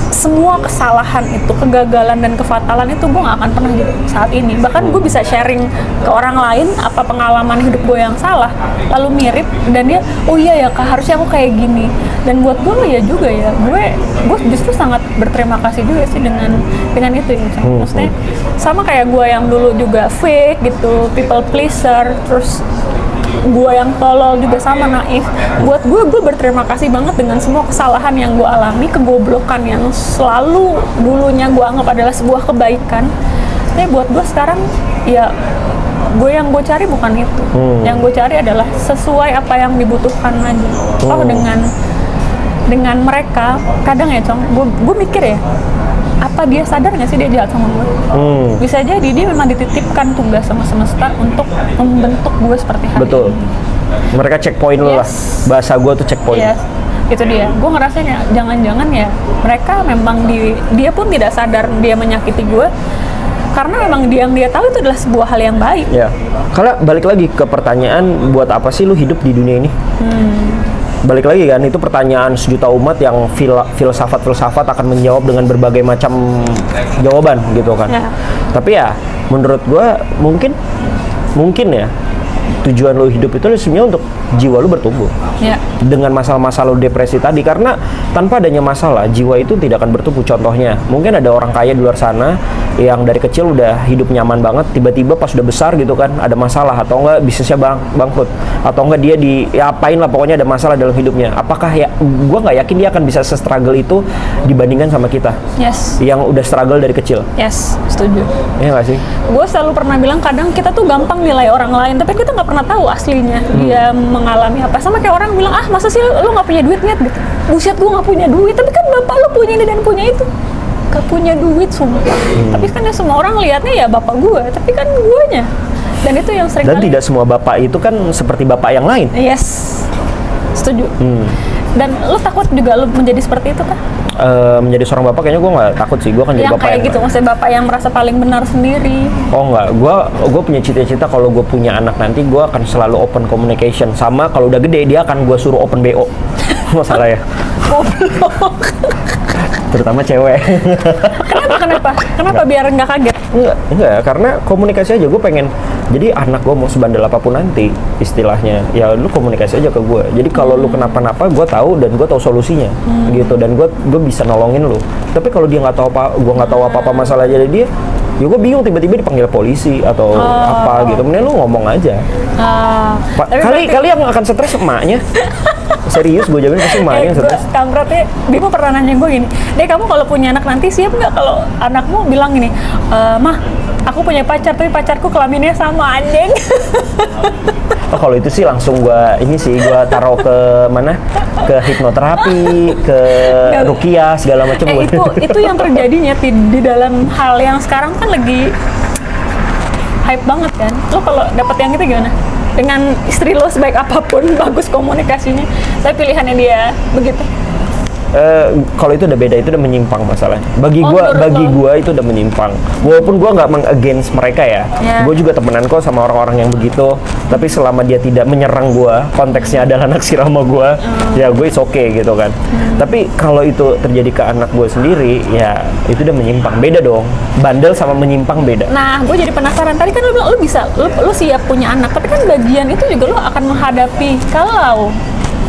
semua kesalahan itu, kegagalan dan kefatalan itu, gue gak akan pernah gitu saat ini. Bahkan gue bisa sharing ke orang lain apa pengalaman hidup gue yang salah, lalu mirip, dan dia, oh iya ya kak, harusnya aku kayak gini. Dan buat gue ya juga ya, gue justru sangat berterima kasih juga sih dengan itu ya. Maksudnya sama kayak gue yang dulu juga fake gitu, people pleaser, terus gue yang tolol juga sama, naif. Buat gue berterima kasih banget dengan semua kesalahan yang gue alami, kegoblokan yang selalu dulunya gue anggap adalah sebuah kebaikan. Tapi buat gue sekarang ya yang gue cari bukan itu. Yang gue cari adalah sesuai apa yang dibutuhkan aja. Oh dengan mereka kadang ya Cong, gue mikir ya, apa dia sadar nggak sih dia jahat sama gue? Bisa jadi dia memang dititipkan tugas sama semesta untuk membentuk gue seperti hari Betul. ini. Mereka checkpoint lu lah. Bahasa gue tuh checkpoint. Yes. Itu dia. Gue ngerasanya jangan-jangan ya mereka memang dia pun tidak sadar dia menyakiti gue, karena memang yang dia tahu itu adalah sebuah hal yang baik. Ya. Karena balik lagi ke pertanyaan, buat apa sih lu hidup di dunia ini? Balik lagi kan, itu pertanyaan sejuta umat yang filsafat akan menjawab dengan berbagai macam jawaban gitu kan. Tapi ya menurut gue mungkin mungkin ya tujuan lo hidup itu sebenarnya untuk jiwa lo bertumbuh. Ya. Dengan masalah-masalah lo depresi tadi, karena tanpa adanya masalah jiwa itu tidak akan bertumbuh. Contohnya mungkin ada orang kaya di luar sana yang dari kecil udah hidup nyaman banget, tiba-tiba pas udah besar gitu kan ada masalah, atau enggak bisnisnya bangkrut, atau enggak dia diapain lah, pokoknya ada masalah dalam hidupnya. Apakah ya, gue nggak yakin dia akan bisa se-struggle itu dibandingkan sama kita Yes. yang udah struggle dari kecil. Yes, setuju. Iya nggak sih? Gue selalu pernah bilang kadang kita tuh gampang nilai orang lain, tapi kita nggak pernah tahu aslinya dia mengalami apa. Sama kayak orang bilang, ah masa sih lu nggak punya duit gitu. Buset, gue nggak punya duit, tapi kan bapak lu punya ini dan punya itu. Gak punya duit sumpah. Tapi kan ya semua orang lihatnya ya bapak gue, tapi kan guanya. Dan itu yang sering Dan tidak semua bapak itu kan seperti bapak yang lain. Yes, setuju. Dan lu takut juga lu menjadi seperti itu kan? Menjadi seorang bapak kayaknya gue nggak takut sih. Gue akan jadi Yang bapak kayak yang gitu, maksudnya bapak yang merasa paling benar sendiri. Oh enggak, gue punya cita-cita kalau gue punya anak nanti gue akan selalu open communication. Sama kalau udah gede dia akan gue suruh open BO. Masalah ya. Goblok. Terutama cewek. Kenapa biar nggak kaget? Enggak, karena komunikasi aja gue pengen. Jadi anak gue mau sebandel apapun nanti istilahnya, ya lu komunikasi aja ke gue. Jadi kalau lu kenapa-napa gue tahu dan gue tahu solusinya gitu, dan gue bisa nolongin lu. Tapi kalau dia nggak tahu apa, gue nggak tahu apa-apa masalah jadi dia, ya gue bingung tiba-tiba dipanggil polisi atau apa gitu. Mending lu ngomong aja. Kali yang akan stres emaknya. Serius, gue jamin pasti emaknya yang stres. Kampretnya, Bimo pernah nanya gue gini, Dek kamu kalau punya anak nanti siap nggak kalau anakmu bilang gini, Mah, aku punya pacar tapi pacarku kelaminnya sama anjing. Oh kalau itu sih langsung gue taruh ke mana? Ke hipnoterapi, ke rukiah segala macam. Itu yang terjadinya di dalam hal yang sekarang kan lagi hype banget kan. Lo kalau dapet yang itu gimana? Dengan istri lo sebaik apapun, bagus komunikasinya, tapi pilihannya dia begitu. Kalau itu udah beda, itu udah menyimpang masalahnya. Bagi gue itu udah menyimpang. Walaupun gue nggak meng-against mereka ya, gue juga temenan kok sama orang-orang yang begitu. Tapi selama dia tidak menyerang gue, konteksnya adalah naksir sama gue, ya gue is okay gitu kan. Tapi kalau itu terjadi ke anak gue sendiri, ya itu udah menyimpang. Beda dong. Bandel sama menyimpang beda. Nah, gue jadi penasaran. Tadi kan lo bilang lo siap punya anak, tapi kan bagian itu juga lo akan menghadapi kalau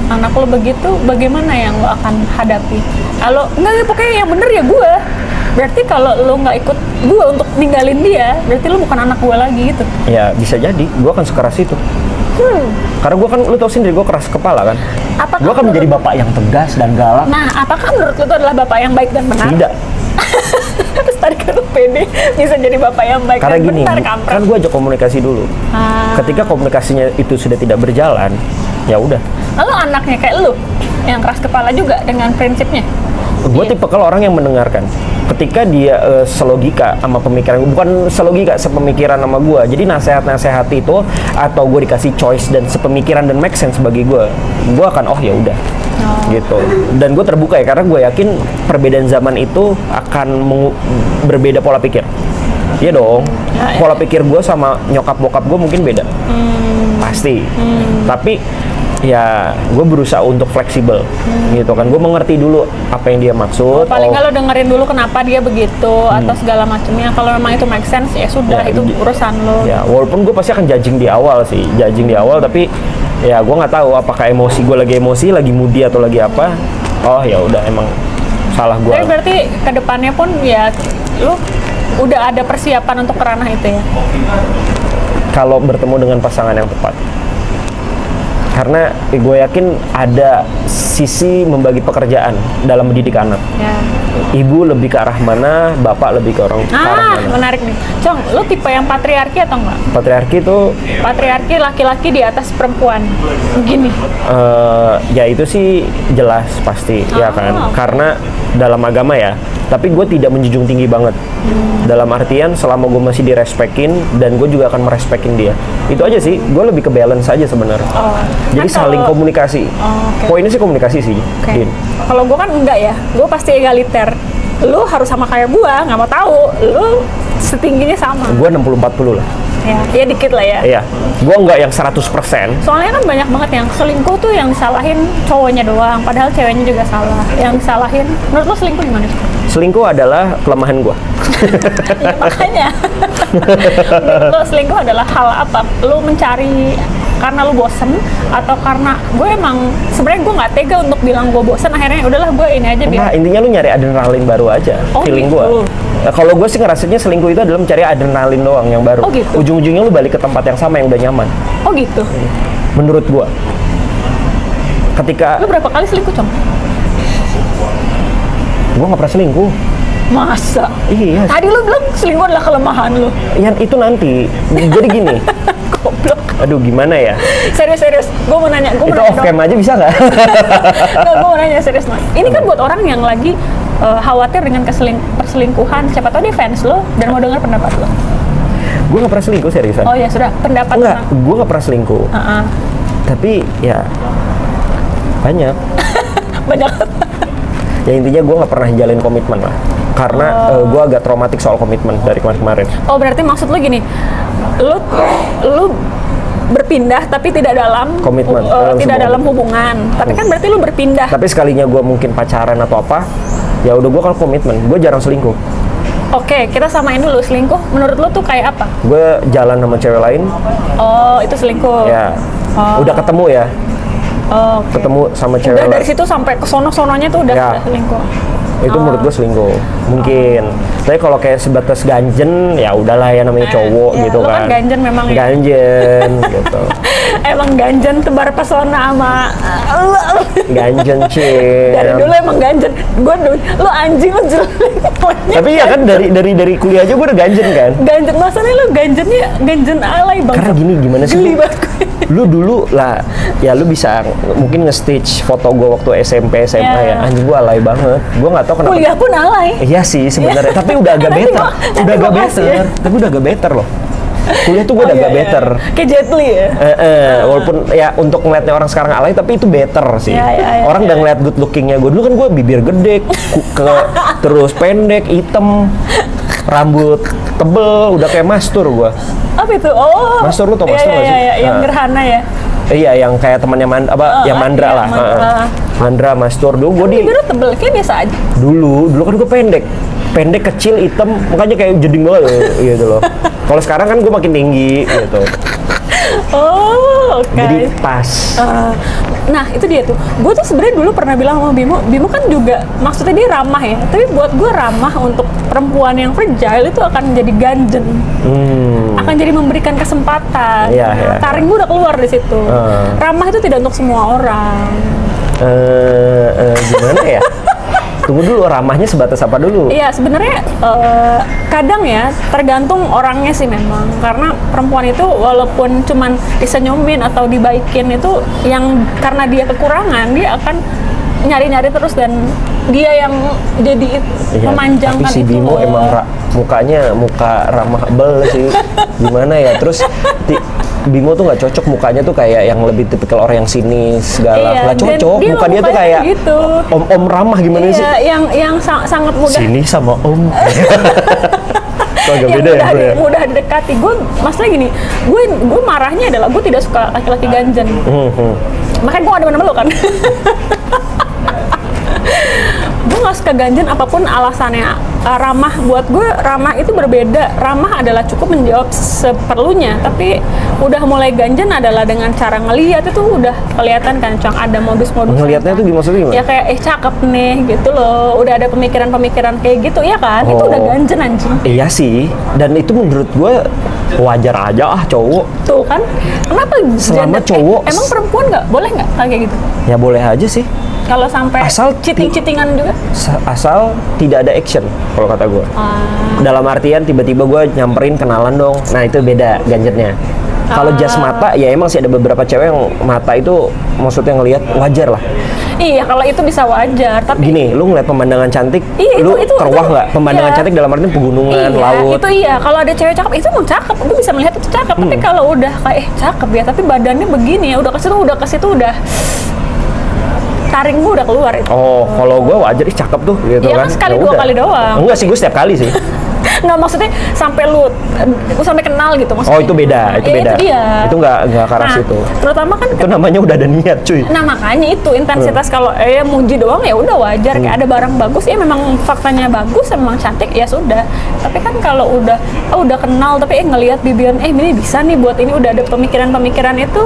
anak lo begitu, bagaimana yang lo akan hadapi? Kalau enggak, pokoknya yang bener ya gue. Berarti kalau lo nggak ikut gue untuk ninggalin dia, berarti lo bukan anak gue lagi gitu. Ya bisa jadi, gue akan sekeras itu. Karena gue kan, lo tau sendiri gue keras kepala kan. Gue akan menjadi bapak yang tegas dan galak. Nah, apakah menurut lo itu adalah bapak yang baik dan benar? Tidak. Terus tadi kan lo pede bisa jadi bapak yang baik Karena dan gini, benar, kampret. kan gue ajak komunikasi dulu. Ketika komunikasinya itu sudah tidak berjalan, ya udah. Lalu anaknya kayak lu yang keras kepala juga dengan prinsipnya. Gue tipe kalau orang yang mendengarkan. Ketika dia selogika sama pemikiran, bukan selogika, sepemikiran sama gue. Jadi nasehat-nasehat itu atau gue dikasih choice dan sepemikiran dan make sense bagi gue akan ya udah. Gitu. Dan gue terbuka ya, karena gue yakin perbedaan zaman itu akan berbeda pola pikir. Iya dong. Pola pikir gue sama nyokap bokap gue mungkin beda. Pasti. Tapi ya gue berusaha untuk fleksibel gitu kan. Gue mengerti dulu apa yang dia maksud. Paling nggak lo dengerin dulu kenapa dia begitu atau segala macamnya. Kalau memang itu make sense ya sudah, itu urusan lo. Ya walaupun gue pasti akan judging di awal sih, tapi ya gue nggak tahu apakah gue lagi emosi, lagi moody atau lagi apa. Oh ya udah, emang salah gue. Tapi berarti kedepannya pun ya lo udah ada persiapan untuk kerana itu ya. Kalau bertemu dengan pasangan yang tepat. Karena gue yakin ada sisi membagi pekerjaan dalam mendidik anak. Ya. Ibu lebih ke arah mana, bapak lebih ke arah mana. Menarik nih. Cong, lu tipe yang patriarki atau enggak? Patriarki itu Patriarki laki-laki di atas perempuan. Begini. Ya itu sih jelas pasti, ya kan. Karena dalam agama ya, tapi gue tidak menjunjung tinggi banget. Dalam artian selama gue masih direspekin dan gue juga akan merespekin dia. Itu aja sih, gue lebih ke balance aja sebenarnya. Jadi kan saling komunikasi. Poinnya sih komunikasi sih. Kalau gue kan enggak ya, gue pasti egaliter. Lu harus sama kayak gue, nggak mau tahu. Lu setingginya sama. Gue 60-40 lah. Ya dikit lah ya. Iya, gue nggak yang 100%. Soalnya kan banyak banget yang selingkuh tuh yang disalahin cowoknya doang, padahal ceweknya juga salah. Yang disalahin, menurut lo selingkuh gimana? Selingkuh adalah kelemahan gue. Ya, makanya. Menurut lo selingkuh adalah hal apa? Lo mencari karena lo bosen atau karena gue emang sebenarnya gue nggak tega untuk bilang gue bosen, akhirnya udahlah gue ini aja biar. Nah, intinya lu nyari adrenalin baru aja, Oh, feeling gitu. gua. Nah, kalau gue sih ngerasanya selingkuh itu adalah mencari adrenalin doang yang baru. Oh, gitu. Ujung-ujungnya lu balik ke tempat yang sama yang udah nyaman. Oh gitu. Menurut gua. Ketika Lo berapa kali selingkuh, Cong? gua nggak pernah selingkuh. Masa? Iya. Tadi lo bilang selingkuh adalah kelemahan lo. Ya itu nanti. Jadi gini. Goblok. Aduh, gimana ya? Serius. Gue mau nanya. Itu off cam aja bisa nggak? Nggak, gue mau nanya serius, Mas. Ini kan buat orang yang lagi khawatir dengan perselingkuhan. Siapa tahu dia fans lo dan mau dengar pendapat lo. Gue nggak pernah selingkuh seriusan. Oh ya sudah, pendapat Enggak, gue nggak pernah selingkuh. Heeh. Tapi ya banyak. Banyak. Ya intinya gue nggak pernah jalin komitmen lah. Karena gue agak traumatik soal komitmen dari kemarin-kemarin. Oh berarti maksud lo gini, lu berpindah tapi tidak dalam Komitmen, tidak sebuah dalam hubungan. Tapi kan berarti lu berpindah. Tapi sekalinya gue mungkin pacaran atau apa, ya udah gue kalau komitmen, gue jarang selingkuh. Oke, kita samain dulu selingkuh. Menurut lu tuh kayak apa? Gue jalan sama cewek lain, Oh itu selingkuh. ya Oh. udah ketemu ya, Oh, oke. ketemu sama cewek Udah dari lain. situ sampai ke sono-sononya tuh udah Ya. selingkuh. Itu menurut gue selingkuh, mungkin. Tapi kalau kayak sebatas ganjen, ya udahlah ya namanya cowok ya, gitu lu kan. kan ganjen memang ya. Ganjen gitu. Emang ganjen tebar pesona sama Ganjen cil. dari dulu emang ganjen. Lu anjing lu jelek. Tapi ya kan dari kuliah aja gue udah ganjen kan. Ganjen masalahnya lu ganjennya ganjen alay banget. Karena gini, gimana sih? Geli banget gue. Lu dulu lah, ya lu bisa mungkin nge-stitch foto gue waktu SMP, SMA Ya. ya. Anjing gue alay banget. Gue nggak tahu kenapa. Kuliah pun alay. Iya sih sebenarnya, tapi udah agak Nanti better. nanti Udah agak gua kasih better. ya. Tapi udah agak better loh. Kuliah tuh gue udah agak better. Kayak Jet Li ya. Walaupun ya untuk ngeliatnya orang sekarang alay, tapi itu better sih. Ya, Orang udah ngeliat good lookingnya gue. Dulu kan gue bibir gede, terus pendek, hitam, rambut tebel, udah kayak Mastur gue. Apa itu? Oh. Mastur, lu tau Mastur nggak sih? Iya, yang Nah. gerhana ya. Iya, yang kayak temannya yang Mandra iya, lah. Mandra. Mandra, Mastur. Dulu gue di Bibir lu tebel, kayak biasa aja. dulu kan gue pendek kecil hitam, makanya kayak jeding banget gitu loh. Kalau sekarang kan gue makin tinggi gitu. Oh, oke. Jadi pas. Nah itu dia tuh, gue tuh sebenarnya dulu pernah bilang sama Bimo kan juga maksudnya dia ramah ya, tapi buat gue ramah untuk perempuan yang fragile itu akan jadi ganjen, akan jadi memberikan kesempatan. Iya, iya. Taring gue udah keluar di situ. Ramah itu tidak untuk semua orang. Gimana ya? Tunggu dulu, ramahnya sebatas apa dulu? Iya sebenarnya kadang ya tergantung orangnya sih memang, karena perempuan itu walaupun cuman disenyumin atau dibaikin itu yang karena dia kekurangan dia akan nyari-nyari terus dan dia yang jadi Iya, memanjangkan tapi si itu Bimo loh. emang mukanya muka ramah bel sih. Gimana ya? Terus Bimo tuh nggak cocok, mukanya tuh kayak yang lebih tipikal orang yang sinis segala. Iya, Nggak dan cocok, dia muka dia tuh mukanya kayak gitu. om ramah gimana sih? Iya, yang sangat mudah Sini sama om. Itu agak yang beda ya, bro ya? mudah didekati. Gue masalah gini, gue marahnya adalah gue tidak suka laki-laki ganjen. Makanya gue gak demen sama lo kan. Gue gak suka ganjen apapun alasannya. Ramah buat gue, ramah itu berbeda. Ramah adalah cukup menjawab seperlunya, tapi udah mulai ganjen adalah dengan cara ngeliat itu udah kelihatan kan, Cong, ada modus-modus. Ngelihatnya tuh maksudnya gimana? Ya kayak cakep nih gitu loh. Udah ada pemikiran-pemikiran kayak gitu ya kan? Itu udah ganjen anjing. Iya sih, dan itu menurut gue wajar aja cowok. Tuh kan, kenapa Selama gender- cowok- emang perempuan boleh nggak kayak gitu? Ya boleh aja sih, Kalau sampai Asal cheating-cheatingan juga? asal tidak ada action kalau kata gue. Dalam artian tiba-tiba gue nyamperin kenalan dong, nah itu beda ganjernya. Kalau just mata, ya emang sih ada beberapa cewek yang mata itu maksudnya ngelihat wajar lah. Iya, kalau itu bisa wajar, tapi Gini, lu ngeliat pemandangan cantik, Iya, lu itu- terwah nggak? Pemandangan iya. cantik dalam artian pegunungan, iya, laut. itu iya. Kalau ada cewek cakep, itu emang cakep. Gue bisa melihat itu cakep. Tapi kalau udah kayak cakep ya, tapi badannya begini ya, udah ke situ udah taring gue udah keluar itu. Oh, kalau gue wajar cakep tuh gitu Iya kan. kan sekali Ya dua udah. kali doang. Enggak sih, gue setiap kali sih. Nggak, maksudnya sampai lu sampai kenal gitu maksudnya. Oh itu beda, itu Ya, beda. itu dia. Itu nggak ke arah Nah, situ. terutama kan Itu namanya udah ada niat cuy. nah makanya itu intensitas kalau muji doang ya udah wajar, kayak ada barang bagus ya memang faktanya bagus, memang cantik ya sudah. Tapi kan kalau udah kenal tapi ngelihat bibirnya ini bisa nih buat ini, udah ada pemikiran-pemikiran itu.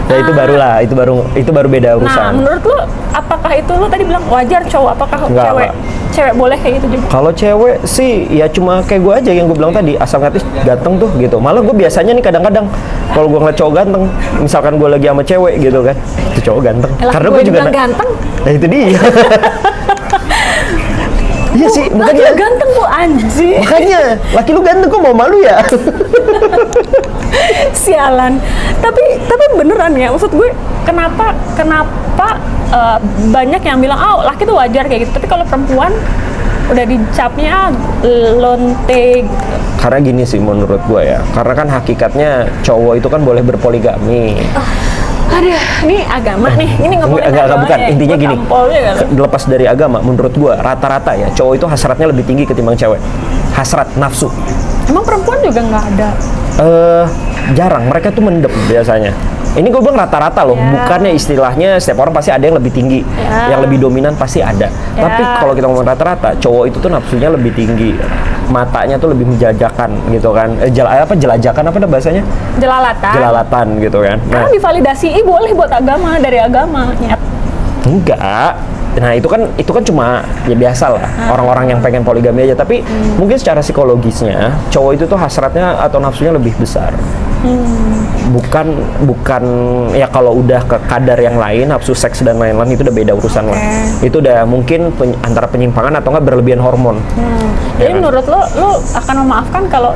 Ya itu barulah, itu baru beda urusan. Nah, menurut lu apakah itu lu tadi bilang wajar cowok, apakah Enggak. cewek boleh kayak gitu juga? Kalau cewek sih ya cuma kayak gue aja yang gue bilang tadi, asal ngatis ganteng tuh gitu. Malah gue biasanya nih kadang-kadang kalau gue ngeliat cowok ganteng, misalkan gue lagi sama cewek gitu kan, itu cowok ganteng. Elah, Karena gue gue juga ganteng. Nah itu dia. Iya sih, Laki makanya lu ganteng bu, anjing. makanya laki lu ganteng kok mau malu ya. Sialan. Tapi beneran ya, maksud gue kenapa banyak yang bilang laki tuh wajar kayak gitu, tapi kalau perempuan udah dicapnya lonte. Karena gini sih menurut gue ya, karena kan hakikatnya cowok itu kan boleh berpoligami. Aduh, ini agama nih, ini ngomongin Enggak, bukan. ya. Intinya Gua gini, tampolnya kali. lepas dari agama, menurut gua rata-rata ya cowok itu hasratnya lebih tinggi ketimbang cewek. Hasrat, nafsu. Emang perempuan juga nggak ada? Jarang, mereka tuh mendem biasanya. Ini gue bilang rata-rata loh, Ya. bukannya istilahnya setiap orang pasti ada yang lebih tinggi, Ya. yang lebih dominan pasti ada. Ya. Tapi kalau kita ngomong rata-rata, cowok itu tuh nafsunya lebih tinggi, matanya tuh lebih menjajakan gitu kan. Jelajakan apa dah bahasanya? Jelalatan. Jelalatan gitu kan. Nah, Karena divalidasi boleh buat agama, dari agama. Nyet. enggak. Nah itu kan cuma ya biasa lah orang-orang yang pengen poligami aja. Tapi mungkin secara psikologisnya cowok itu tuh hasratnya atau nafsunya lebih besar. Bukan ya kalau udah ke kadar yang lain, nafsu seks dan lain-lain itu udah beda urusan lah. Itu udah mungkin antara penyimpangan atau enggak berlebihan hormon. Jadi Ya kan? menurut lo akan memaafkan kalau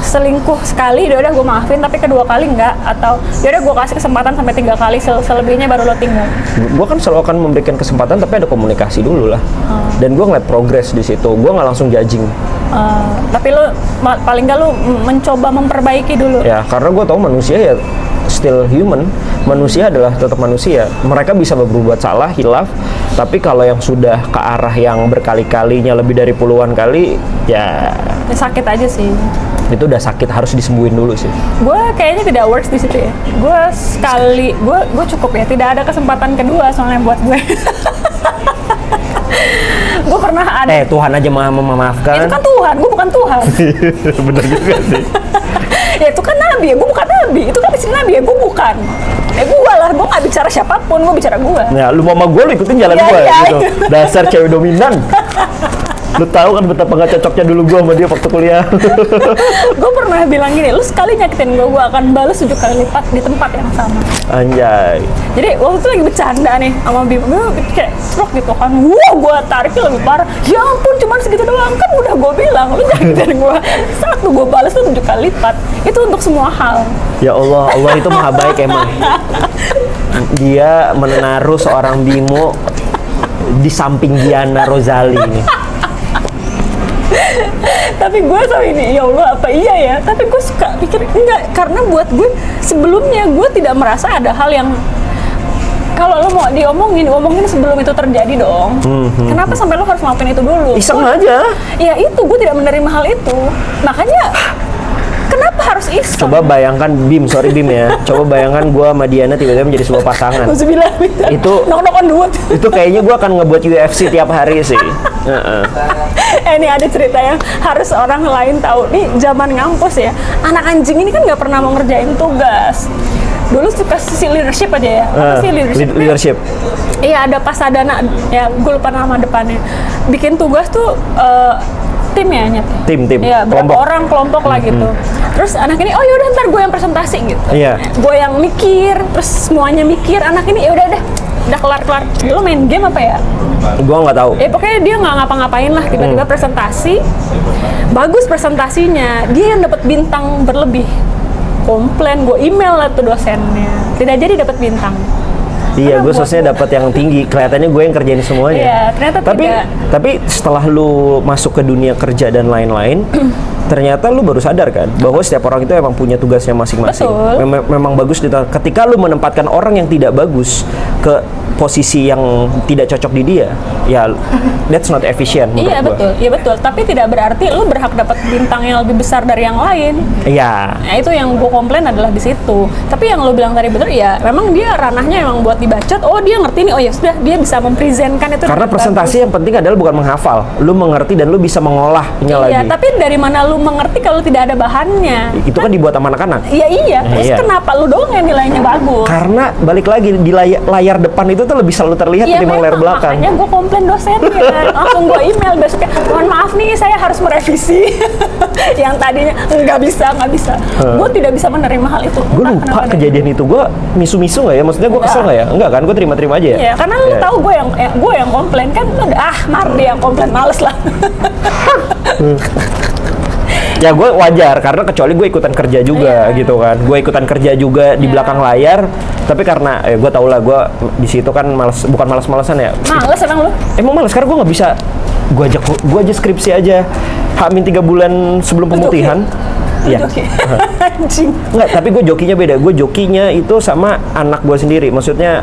selingkuh sekali, udah gue maafin, tapi kedua kali enggak, atau udah gue kasih kesempatan sampai 3 kali, selebihnya baru lo tinggal. Gue kan selalu akan memberikan kesempatan tapi ada komunikasi dulu lah. Dan gue ngeliat progres di situ. Gue nggak langsung judging. Tapi lo paling nggak lo mencoba memperbaiki dulu. Ya, karena gue tahu manusia ya still human. Manusia adalah tetap manusia. Mereka bisa berbuat salah, hilaf. Tapi kalau yang sudah ke arah yang berkali-kalinya lebih dari puluhan kali, ya Ya, sakit aja sih. itu udah sakit, harus disembuhin dulu sih. Gue kayaknya tidak works di situ ya. Gue cukup ya. Tidak ada kesempatan kedua soalnya buat gue. Gue pernah ada. Tuhan aja maha memaafkan. Itu kan Tuhan, gue bukan Tuhan. Bener juga sih. Ya itu kan nabi ya, gue bukan nabi. Itu kan istri nabi ya, gue bukan. Gue lah, gue nggak bicara siapapun, gue bicara gue. Nah, lu sama gue, lu ikutin jalan Iya, gue iya. gitu. Dasar cewek dominan. Lu tahu kan betapa nggak cocoknya dulu gue sama dia waktu kuliah. Gue pernah bilang gini, lu sekali nyakitin gue akan balas 7 kali lipat di tempat yang sama. Anjay. Jadi waktu itu lagi bercanda nih sama Bim, gue kayak stroke gitu kan. Wah, gue tariknya lebih parah. Ya ampun, cuman segitu doang, kan udah gue bilang, lu nyakitin gue. Satu gue balas tuh 7 kali lipat. Itu untuk semua hal. Ya Allah, Allah itu maha baik emang. Dia menaruh seorang Bimo di samping Diana Rosali ini. Tapi gue sama ini, ya Allah apa iya ya? Tapi gue suka pikir enggak, karena buat gue sebelumnya gue tidak merasa ada hal yang kalau lo mau diomongin sebelum itu terjadi dong. Kenapa sampai lo harus ngelakuin itu dulu? Iseng aja. Ya itu, gue tidak menerima hal itu. Makanya kenapa harus iseng? Coba bayangkan Bim, sorry Bim ya. Coba bayangkan gue sama Diana tiba-tiba menjadi sebuah pasangan. Itu- nok-nokan duit. Itu kayaknya gue akan ngebuat UFC tiap hari sih. Ini ada cerita yang harus orang lain tahu. Nih zaman ngampus ya, anak anjing ini kan nggak pernah mau ngerjain tugas. Dulu suka sisi leadership aja ya. Apa sih leadership? Leadership. Iya, ada pasadana, ya gue lupa nama depannya. Bikin tugas tuh tim ya, Nyet? Tim. Iya, berapa Kelompok. orang kelompok lah gitu. Terus anak ini, oh yaudah ntar gue yang presentasi gitu. Iya. Gue yang mikir, terus semuanya mikir. Anak ini ya udah kelar. Dulu main game apa ya? Gue nggak tahu. Pokoknya dia nggak ngapa-ngapain lah, tiba-tiba presentasi. Bagus presentasinya, dia yang dapat bintang berlebih. Komplain, gue email lah tuh dosennya. Tidak jadi dapat bintang. Iya, Karena gue buat seharusnya dapat yang tinggi. Kelihatannya gue yang kerjain semuanya. Iya, ternyata tapi tidak. tapi setelah lu masuk ke dunia kerja dan lain-lain, ternyata lu baru sadar kan bahwa setiap orang itu emang punya tugasnya masing-masing. Betul. Memang bagus ketika lu menempatkan orang yang tidak bagus ke posisi yang tidak cocok di dia, ya that's not efficient menurut Iya gua. betul, iya betul. Tapi tidak berarti lu berhak dapat bintang yang lebih besar dari yang lain. Iya. Nah, itu yang gue komplain adalah di situ. Tapi yang lu bilang tadi betul, ya memang dia ranahnya emang buat dibacot. Oh dia ngerti nih, oh ya sudah dia bisa mempresentkan itu. Karena dengan presentasi bagus. yang penting adalah bukan menghafal, lu mengerti dan lu bisa mengolahnya Iya, lagi. tapi dari mana lu mengerti kalau tidak ada bahannya? Itu kan dibuat sama anak-anak. Iya. Terus Iya. kenapa lu doang yang nilainya bagus? Karena balik lagi di layar depan itu tuh lebih selalu terlihat Iya ketimbang layar memang, belakang. makanya gue komplain dosennya. Langsung gue email besoknya, mohon maaf nih saya harus merevisi. Yang tadinya nggak bisa. Gue tidak bisa menerima hal itu. Gue Entah lupa kenapa kejadian itu. Gue misu-misu nggak ya? Maksudnya gue kesel nggak ya? Enggak kan? Gue terima-terima aja ya. Iya, karena lu Iya. tahu gue yang komplain kan, Mardi yang komplain, males lah. Ya gue wajar karena kecuali gue ikutan kerja juga Iya. gitu kan. Gue ikutan kerja juga di Iya. belakang layar. Tapi karena gue tau lah gue di situ kan bukan malas-malasan ya. Males emang lu? Emang malas karena gue nggak bisa. Gue aja skripsi aja. Hamin 3 bulan sebelum Lu pemutihan. joki? Iya. Joki. Anjing. Enggak, tapi gue jokinya beda. Gue jokinya itu sama anak gue sendiri. Maksudnya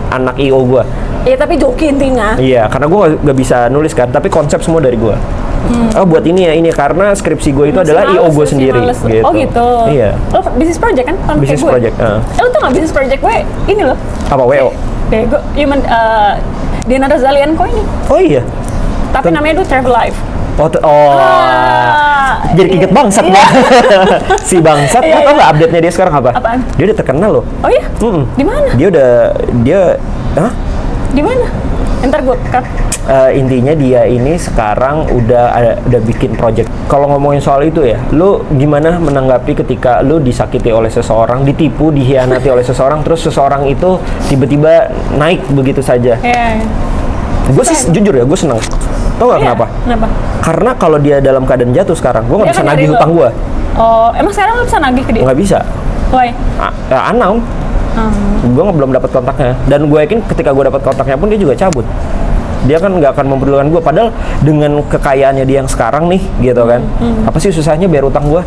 anak IO gue. Iya tapi joki intinya. Iya, karena gue nggak bisa nulis kan. Tapi konsep semua dari gue. Oh buat ini karena skripsi gue itu adalah Masih IO males, gue masih sendiri. males. Gitu. Oh gitu. Iya. Lo bisnis project kan? Sama Business kayak gue. project. Lo tau gak bisnis project gue? Ini loh. Apa WO? Bego. Diana Razalian kok ini. Oh iya. Tapi namanya tuh Travel Life. Jadi keinget bangsat Iya. si bangsat. Iya, Tau iya. nggak update-nya dia sekarang apa? Apaan? Dia udah terkenal loh. Oh iya? Mm-mm. Di mana? Hah? Di mana? Ntar gue cut. Intinya dia ini sekarang udah bikin project. Kalau ngomongin soal itu ya, lu gimana menanggapi ketika lu disakiti oleh seseorang, ditipu, dihianati oleh seseorang, terus seseorang itu tiba-tiba naik begitu saja? Iya. Gue sih jujur ya, gue seneng. Tau gak Iya. kenapa? Kenapa? Karena kalau dia dalam keadaan jatuh sekarang, gue nggak Dia bisa kan nagih nyari lo. hutang gue. Oh, emang sekarang lo bisa nagih ke dia? Nggak bisa. Why? Unknown. Gue belum dapat kontaknya. Dan gue yakin ketika gue dapat kontaknya pun dia juga cabut. Dia kan nggak akan memperdulikan gue. Padahal dengan kekayaannya dia yang sekarang nih, gitu kan. Apa sih susahnya bayar utang gue?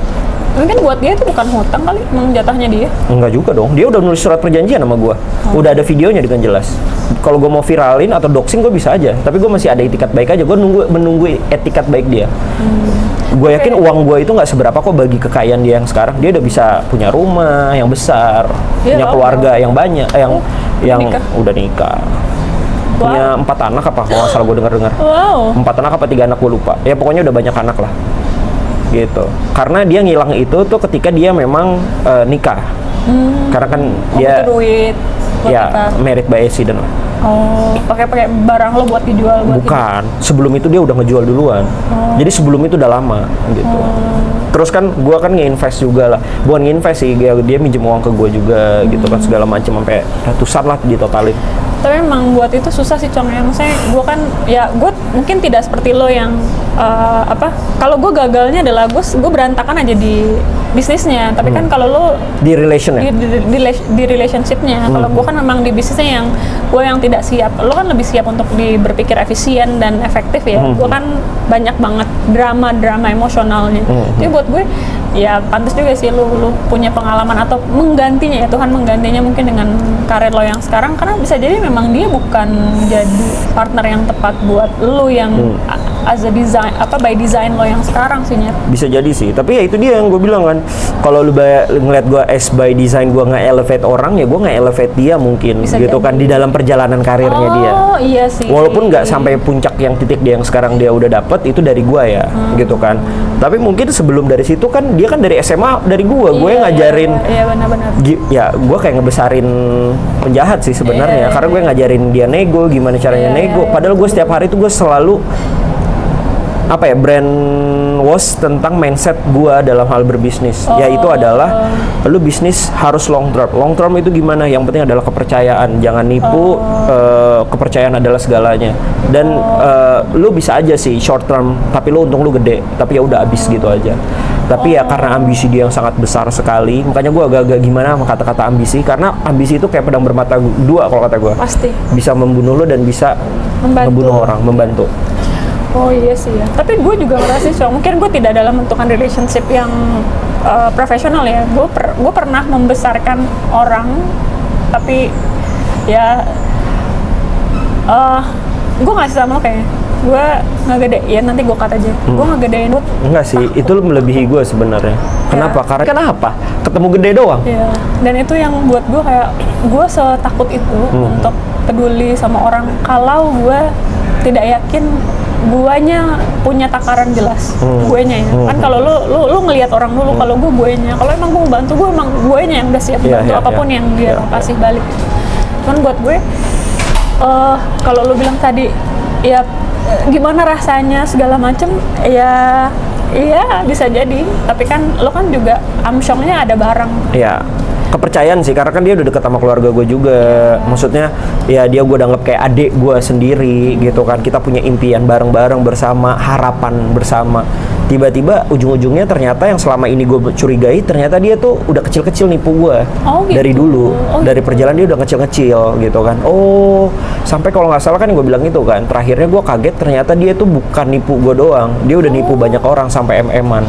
Mungkin buat dia itu bukan hutang kali, emang jatahnya dia. Enggak juga dong. Dia udah nulis surat perjanjian sama gue. Udah ada videonya dengan jelas. Kalau gue mau viralin atau doxing gue bisa aja. Tapi gue masih ada etikat baik aja. Gue menunggu etikat baik dia. Gue yakin uang gue itu nggak seberapa kok bagi kekayaan dia yang sekarang. Dia udah bisa punya rumah yang besar, Iya, punya keluarga yang banyak, yang nikah. udah nikah. Wow. Punya 4 anak apa kalau nggak salah gue dengar-dengar. Wow. 4 anak apa 3 anak gue lupa. Ya pokoknya udah banyak anak lah. Gitu. Karena dia ngilang itu tuh ketika dia memang nikah. Karena kan dia Butuh duit buat ya nikah. married by accident lah. Oh, pakai barang lo buat dijual buat Bukan, sebelum itu dia udah ngejual duluan. Jadi sebelum itu udah lama gitu. Terus kan gua kan nge-invest juga lah. Bukan nge-invest sih, dia minjem uang ke gua juga gitu kan segala macam sampai ratusan lah ditotalin. Tapi memang buat itu susah sih Cong ya. Maksudnya gue kan ya gue mungkin tidak seperti lo yang kalau gue gagalnya adalah gue berantakan aja di bisnisnya. Tapi kan kalau lo Di relation ya? di relationshipnya, kalau gue kan memang di bisnisnya yang gue yang tidak siap. Lo kan lebih siap untuk berpikir efisien dan efektif ya. Gue kan banyak banget drama emosionalnya. Jadi buat gue ya pantas juga sih lu punya pengalaman atau menggantinya ya, Tuhan menggantinya mungkin dengan karir lo yang sekarang, karena bisa jadi memang dia bukan jadi partner yang tepat buat lu yang as a design by design lo yang sekarang sih Nyet. Bisa jadi sih, tapi ya itu dia yang gue bilang kan, kalau lu ngeliat gue as by design, gue nge-elevate orang, ya gue nge-elevate dia mungkin Bisa gitu jadi. kan di dalam perjalanan karirnya dia. Oh iya sih. Walaupun nggak sampai puncak yang titik dia yang sekarang dia udah dapet itu dari gua ya, gitu kan. Tapi mungkin sebelum dari situ kan dia kan dari SMA dari gua yang ngajarin. Iya benar-benar. Ya, gua kayak ngebesarin penjahat sih sebenarnya, Iya, karena gue ngajarin dia nego, gimana caranya Iya, nego. iya, Padahal gue setiap hari itu gue selalu brand wash tentang mindset gua dalam hal berbisnis, yaitu adalah lu bisnis harus long term. Long term itu gimana? Yang penting adalah kepercayaan, jangan nipu. Kepercayaan adalah segalanya. Dan lu bisa aja sih short term, tapi lu untung lu gede, tapi ya udah abis gitu aja. Tapi ya karena ambisi dia yang sangat besar sekali, makanya gua agak-agak gimana sama kata-kata ambisi, karena ambisi itu kayak pedang bermata dua kalau kata gua. Pasti. Bisa membunuh lu dan bisa Membantu. membunuh orang, membantu. Oh iya sih ya. Tapi gue juga ngerasa sih, mungkin gue tidak dalam bentukan relationship yang profesional ya. Gue pernah membesarkan orang, tapi ya gue ngasih sama lo kayaknya. Gue nggak gede, ya nanti gue kata aja. Gue nggak gedein lo. Enggak sih, itu lu melebihi gue sebenarnya. Kenapa? Karena kenapa? Ketemu gede doang. Iya. Dan itu yang buat gue kayak gue setakut itu untuk peduli sama orang kalau gue tidak yakin guanya punya takaran jelas. Guenya ya. Kan kalau lu ngelihat orang dulu, kalau guenya. Kalau emang gue mau bantu, gue emang guenya yang udah siap bantu apapun yang dia kasih balik. Cuman buat gue kalau lu bilang tadi ya gimana rasanya segala macem, ya iya bisa jadi, tapi kan lo kan juga amsyongnya ada barang. Iya, kepercayaan sih, karena kan dia udah deket sama keluarga gue juga. Maksudnya ya dia gue anggap kayak adik gue sendiri gitu kan. Kita punya impian bareng-bareng bersama, harapan bersama. Tiba-tiba ujung-ujungnya ternyata yang selama ini gue curigai, ternyata dia tuh udah kecil-kecil nipu gue. Gitu. Dari dulu, dari perjalanan dia udah kecil-kecil gitu kan. Oh, sampai kalau nggak salah kan yang gue bilang itu kan, terakhirnya gue kaget ternyata dia tuh bukan nipu gue doang, dia udah nipu banyak orang sampai MM-an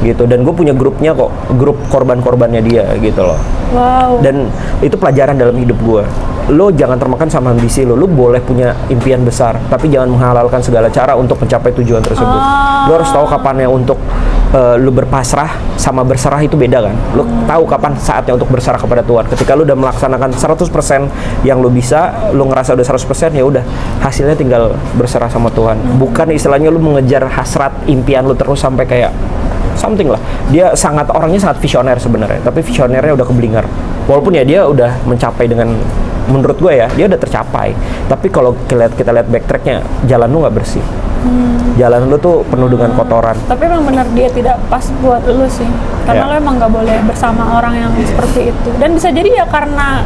gitu. Dan gue punya grupnya kok, grup korban-korbannya dia gitu loh. Wow. Dan itu pelajaran dalam hidup gue. Lo jangan termakan sama ambisi lo. Lo boleh punya impian besar, tapi jangan menghalalkan segala cara untuk mencapai tujuan tersebut. Lo harus tahu kapannya untuk lo berpasrah sama berserah itu beda kan. Lo tahu kapan saatnya untuk berserah kepada Tuhan. Ketika lo udah melaksanakan 100% yang lo bisa, lo ngerasa udah 100%, ya udah hasilnya tinggal berserah sama Tuhan. Bukan istilahnya lo mengejar hasrat impian lo terus sampai kayak something lah. Dia orangnya sangat visioner sebenarnya, tapi visionernya udah keblinger. Walaupun ya dia udah mencapai dengan, menurut gue ya, dia udah tercapai. Tapi kalau kita lihat backtracknya, jalan lu nggak bersih. Jalan lu tuh penuh dengan kotoran. Tapi emang benar dia tidak pas buat lu sih. Karena lo emang nggak boleh bersama orang yang seperti itu. Dan bisa jadi ya karena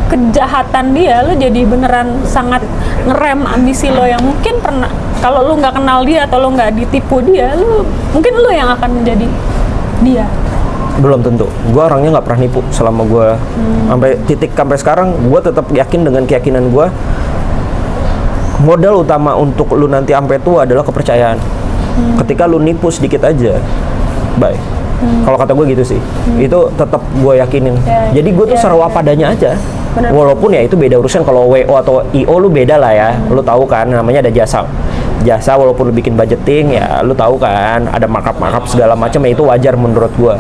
kejahatan dia, lo jadi beneran sangat ngerem ambisi lo yang mungkin pernah, kalau lo nggak kenal dia atau lo nggak ditipu dia, mungkin lo yang akan menjadi dia. Belum tentu. Gue orangnya nggak pernah nipu selama gue sampai sekarang. Gue tetap yakin dengan keyakinan gue. Modal utama untuk lu nanti sampai tua adalah kepercayaan. Ketika lu nipu sedikit aja, bye. Kalau kata gue gitu sih. Itu tetap gue yakinin. Jadi gue tuh serwa padanya aja. Bener. Walaupun ya itu beda urusan. Kalau WO atau IO lu beda lah ya. Lu tahu kan namanya ada jasa. Jasa walaupun lu bikin budgeting ya lu tahu kan ada markup segala macam, ya itu wajar menurut gue.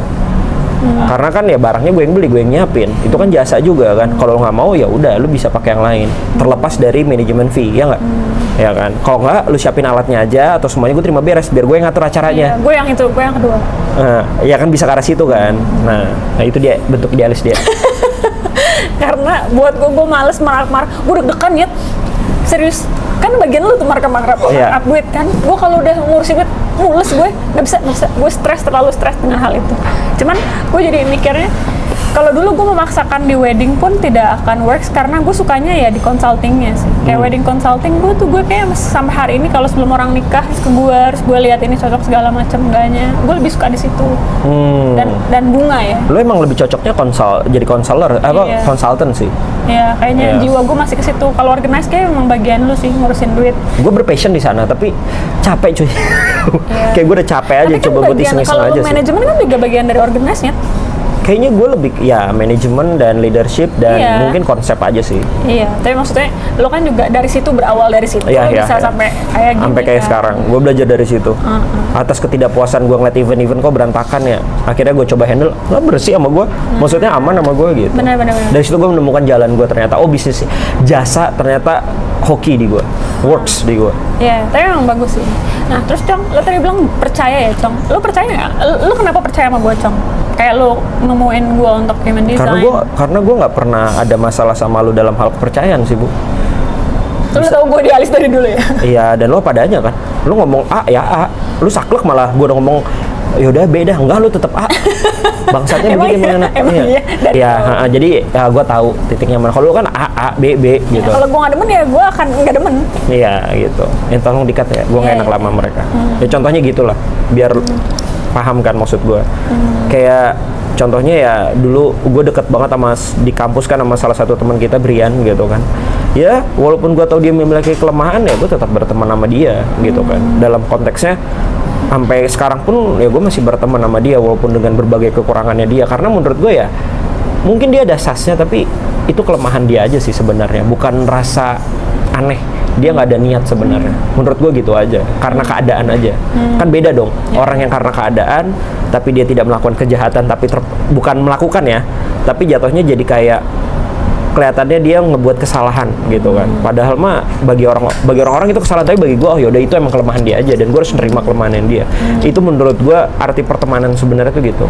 Karena kan ya barangnya gue yang beli, gue yang nyiapin. Itu kan jasa juga kan. Kalau nggak mau ya udah lu bisa pakai yang lain. Terlepas dari manajemen fee, ya nggak? Ya kan. Kalau nggak lu siapin alatnya aja atau semuanya gue terima beres biar gue yang ngatur acaranya. Iya, gue yang kedua. Nah, ya kan bisa ke arah situ kan. Nah itu dia bentuk idealis dia. Karena buat gue males marah-marah. Gue deg-degan ya. Serius. Kan bagian lu tuh markup duit kan. Gue kalau udah ngurusin duit mules gue, nggak bisa. Gue terlalu stres dengan hal itu. Cuman gue jadi mikirnya, kalau dulu gue memaksakan di wedding pun tidak akan works karena gue sukanya ya di consultingnya sih. Kayak wedding consulting gue kayak sampai hari ini kalau sebelum orang nikah ke gue harus gue lihat ini cocok segala macam enggaknya. Gue lebih suka di situ. Dan bunga ya. Lo emang lebih cocoknya jadi konselor konsultan sih. Ya kayaknya jiwa gue masih ke situ. Kalau organize kayak memang bagian lu sih ngurusin duit. Gue berpassion di sana tapi capek cuy. Kayak gue udah capek aja, coba buat iseng-iseng aja sih. Kalau manajemen kan juga bagian dari organize-nya. Kayaknya gue lebih ya manajemen dan leadership dan mungkin konsep aja sih. Iya, tapi maksudnya lo kan juga dari situ, berawal dari situ bisa sampai kayak gini. Sampai kayak sekarang, gue belajar dari situ. Atas ketidakpuasan gue ngeliat event-event kok berantakan ya, akhirnya gue coba handle, lo bersih sama gue, maksudnya aman sama gue gitu. Benar. Dari situ gue menemukan jalan gue ternyata, bisnis jasa ternyata hoki di gue, works di gue. Iya, tapi emang bagus sih. Nah, terus Cong, lo tadi bilang percaya ya Cong. Lo percaya nggak? Lo kenapa percaya sama gue Cong? Kayak lo nemuin gue untuk human design. Karena gue nggak pernah ada masalah sama lo dalam hal kepercayaan sih Bu. Lo tau gue idealis dari dulu ya? Iya, dan lo padanya kan. Lo ngomong A ya A, lo saklek malah gue udah ngomong yaudah beda, enggak lo tetap A. Bangsatnya begini mana? Iya, jadi ya gue tahu titiknya mana. Kalau lo kan A B gitu. Ya, kalau gue nggak demen ya gue akan nggak demen. Iya gitu. Tolong dikat ya, gue nggak enak lama mereka. Ya contohnya gitulah, biar paham kan maksud gue. Kayak contohnya ya dulu gue deket banget sama di kampus kan sama salah satu teman kita Brian gitu kan. ya walaupun gue tahu dia memiliki kelemahan ya gue tetap berteman sama dia gitu kan. Dalam konteksnya sampai sekarang pun ya gue masih berteman sama dia walaupun dengan berbagai kekurangannya dia, karena menurut gue ya mungkin dia ada sasnya tapi itu kelemahan dia aja sih sebenarnya, bukan rasa aneh. Dia nggak ada niat sebenarnya. Menurut gue gitu aja, karena keadaan aja. Kan beda dong. Orang yang karena keadaan, tapi dia tidak melakukan kejahatan, tapi bukan melakukan ya, tapi jatuhnya jadi kayak kelihatannya dia ngebuat kesalahan gitu kan. Padahal mah bagi orang-orang itu kesalahan, tapi bagi gue oh yaudah itu emang kelemahan dia aja dan gue harus menerima kelemahan dia. Itu menurut gue arti pertemanan sebenarnya tuh gitu.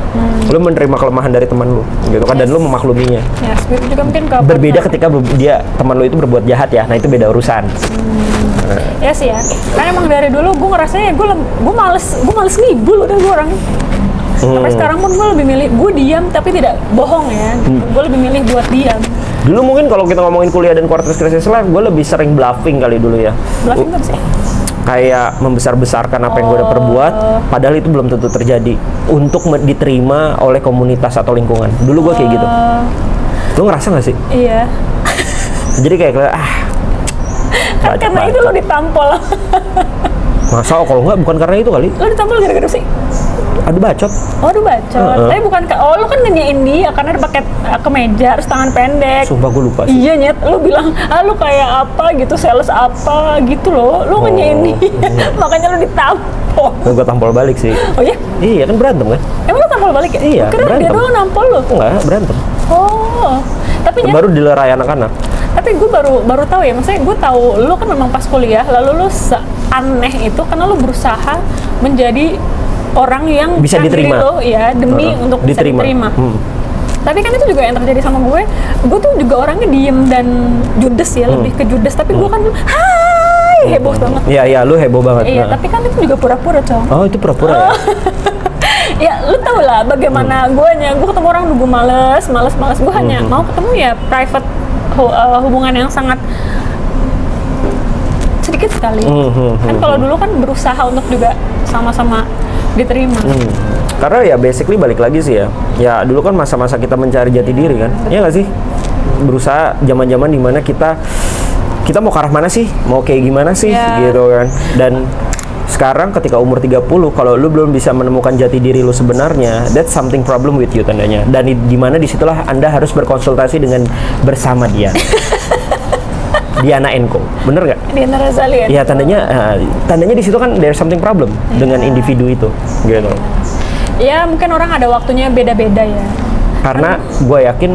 Lu menerima kelemahan dari teman lu gitu kan, dan lu memakluminya. Yes, itu juga mungkin Berbeda ketika dia teman lu itu berbuat jahat ya. Nah itu beda urusan. Ya sih ya. Karena emang dari dulu gue ngerasanya gue males ngibul udah gue orang. Sampai sekarang pun gue lebih milih gue diam tapi tidak bohong ya. Gue lebih milih buat diam. Dulu mungkin kalau kita ngomongin kuliah dan quarter crisis life, gue lebih sering bluffing kali dulu ya. Bluffing apa sih? Kayak membesar-besarkan apa yang gue udah perbuat, padahal itu belum tentu terjadi untuk diterima oleh komunitas atau lingkungan. Dulu gue kayak gitu. Lu ngerasa gak sih? Iya. Jadi kayak Karena itu lo ditampol. masa kalau nggak bukan karena itu kali? Lo ditampol gara-gara sih? Aduh bacot. Oh, aduh bacot. Tapi bukan lo kan nyanyiin dia karena dia pakai kemeja terus tangan pendek. Sumpah gue lupa sih. Iya nyet, lu bilang, lu kayak apa gitu, sales apa gitu loh. Lu nyanyiin dia, makanya lu ditampol. Gue tampol balik sih. Oh iya? Iya kan berantem kan? Emang lu tampol balik ya? Iya, Karena dia berantem. doang nampol lu. Enggak, berantem. Oh, tapi nyet, Baru dilerai anak-anak. tapi gue baru tahu ya, maksudnya gue tahu lu kan memang pas kuliah, lalu lu seaneh itu karena lu berusaha menjadi orang yang Bisa diterima. lo ya demi untuk bisa diterima. Tapi kan itu juga yang terjadi sama gue tuh juga orangnya diem dan judes ya, lebih ke judes, tapi gue kan hai heboh banget. Iya, lu heboh banget. Iya, tapi kan itu juga pura-pura, Cong. Oh, itu pura-pura ya? Ya, lu tau lah bagaimana gue ketemu orang gue males, gue hanya mau ketemu ya private hubungan yang sangat sedikit sekali. Kan kalau dulu kan berusaha untuk juga sama-sama diterima. Karena ya basically balik lagi sih ya. Ya dulu kan masa-masa kita mencari jati diri kan. Iya nggak sih? Berusaha zaman-zaman dimana kita mau ke arah mana sih? Mau kayak gimana sih? Gitu kan. Dan sekarang ketika umur 30, kalau lu belum bisa menemukan jati diri lu sebenarnya, that's something problem with you tandanya. Dan dimana disitulah Anda harus berkonsultasi dengan bersama dia. Diana Enko, bener nggak? Diana Razali ya? Ya tandanya di situ kan there's something problem dengan individu itu, gitu. Ya mungkin orang ada waktunya beda-beda ya. Karena gue yakin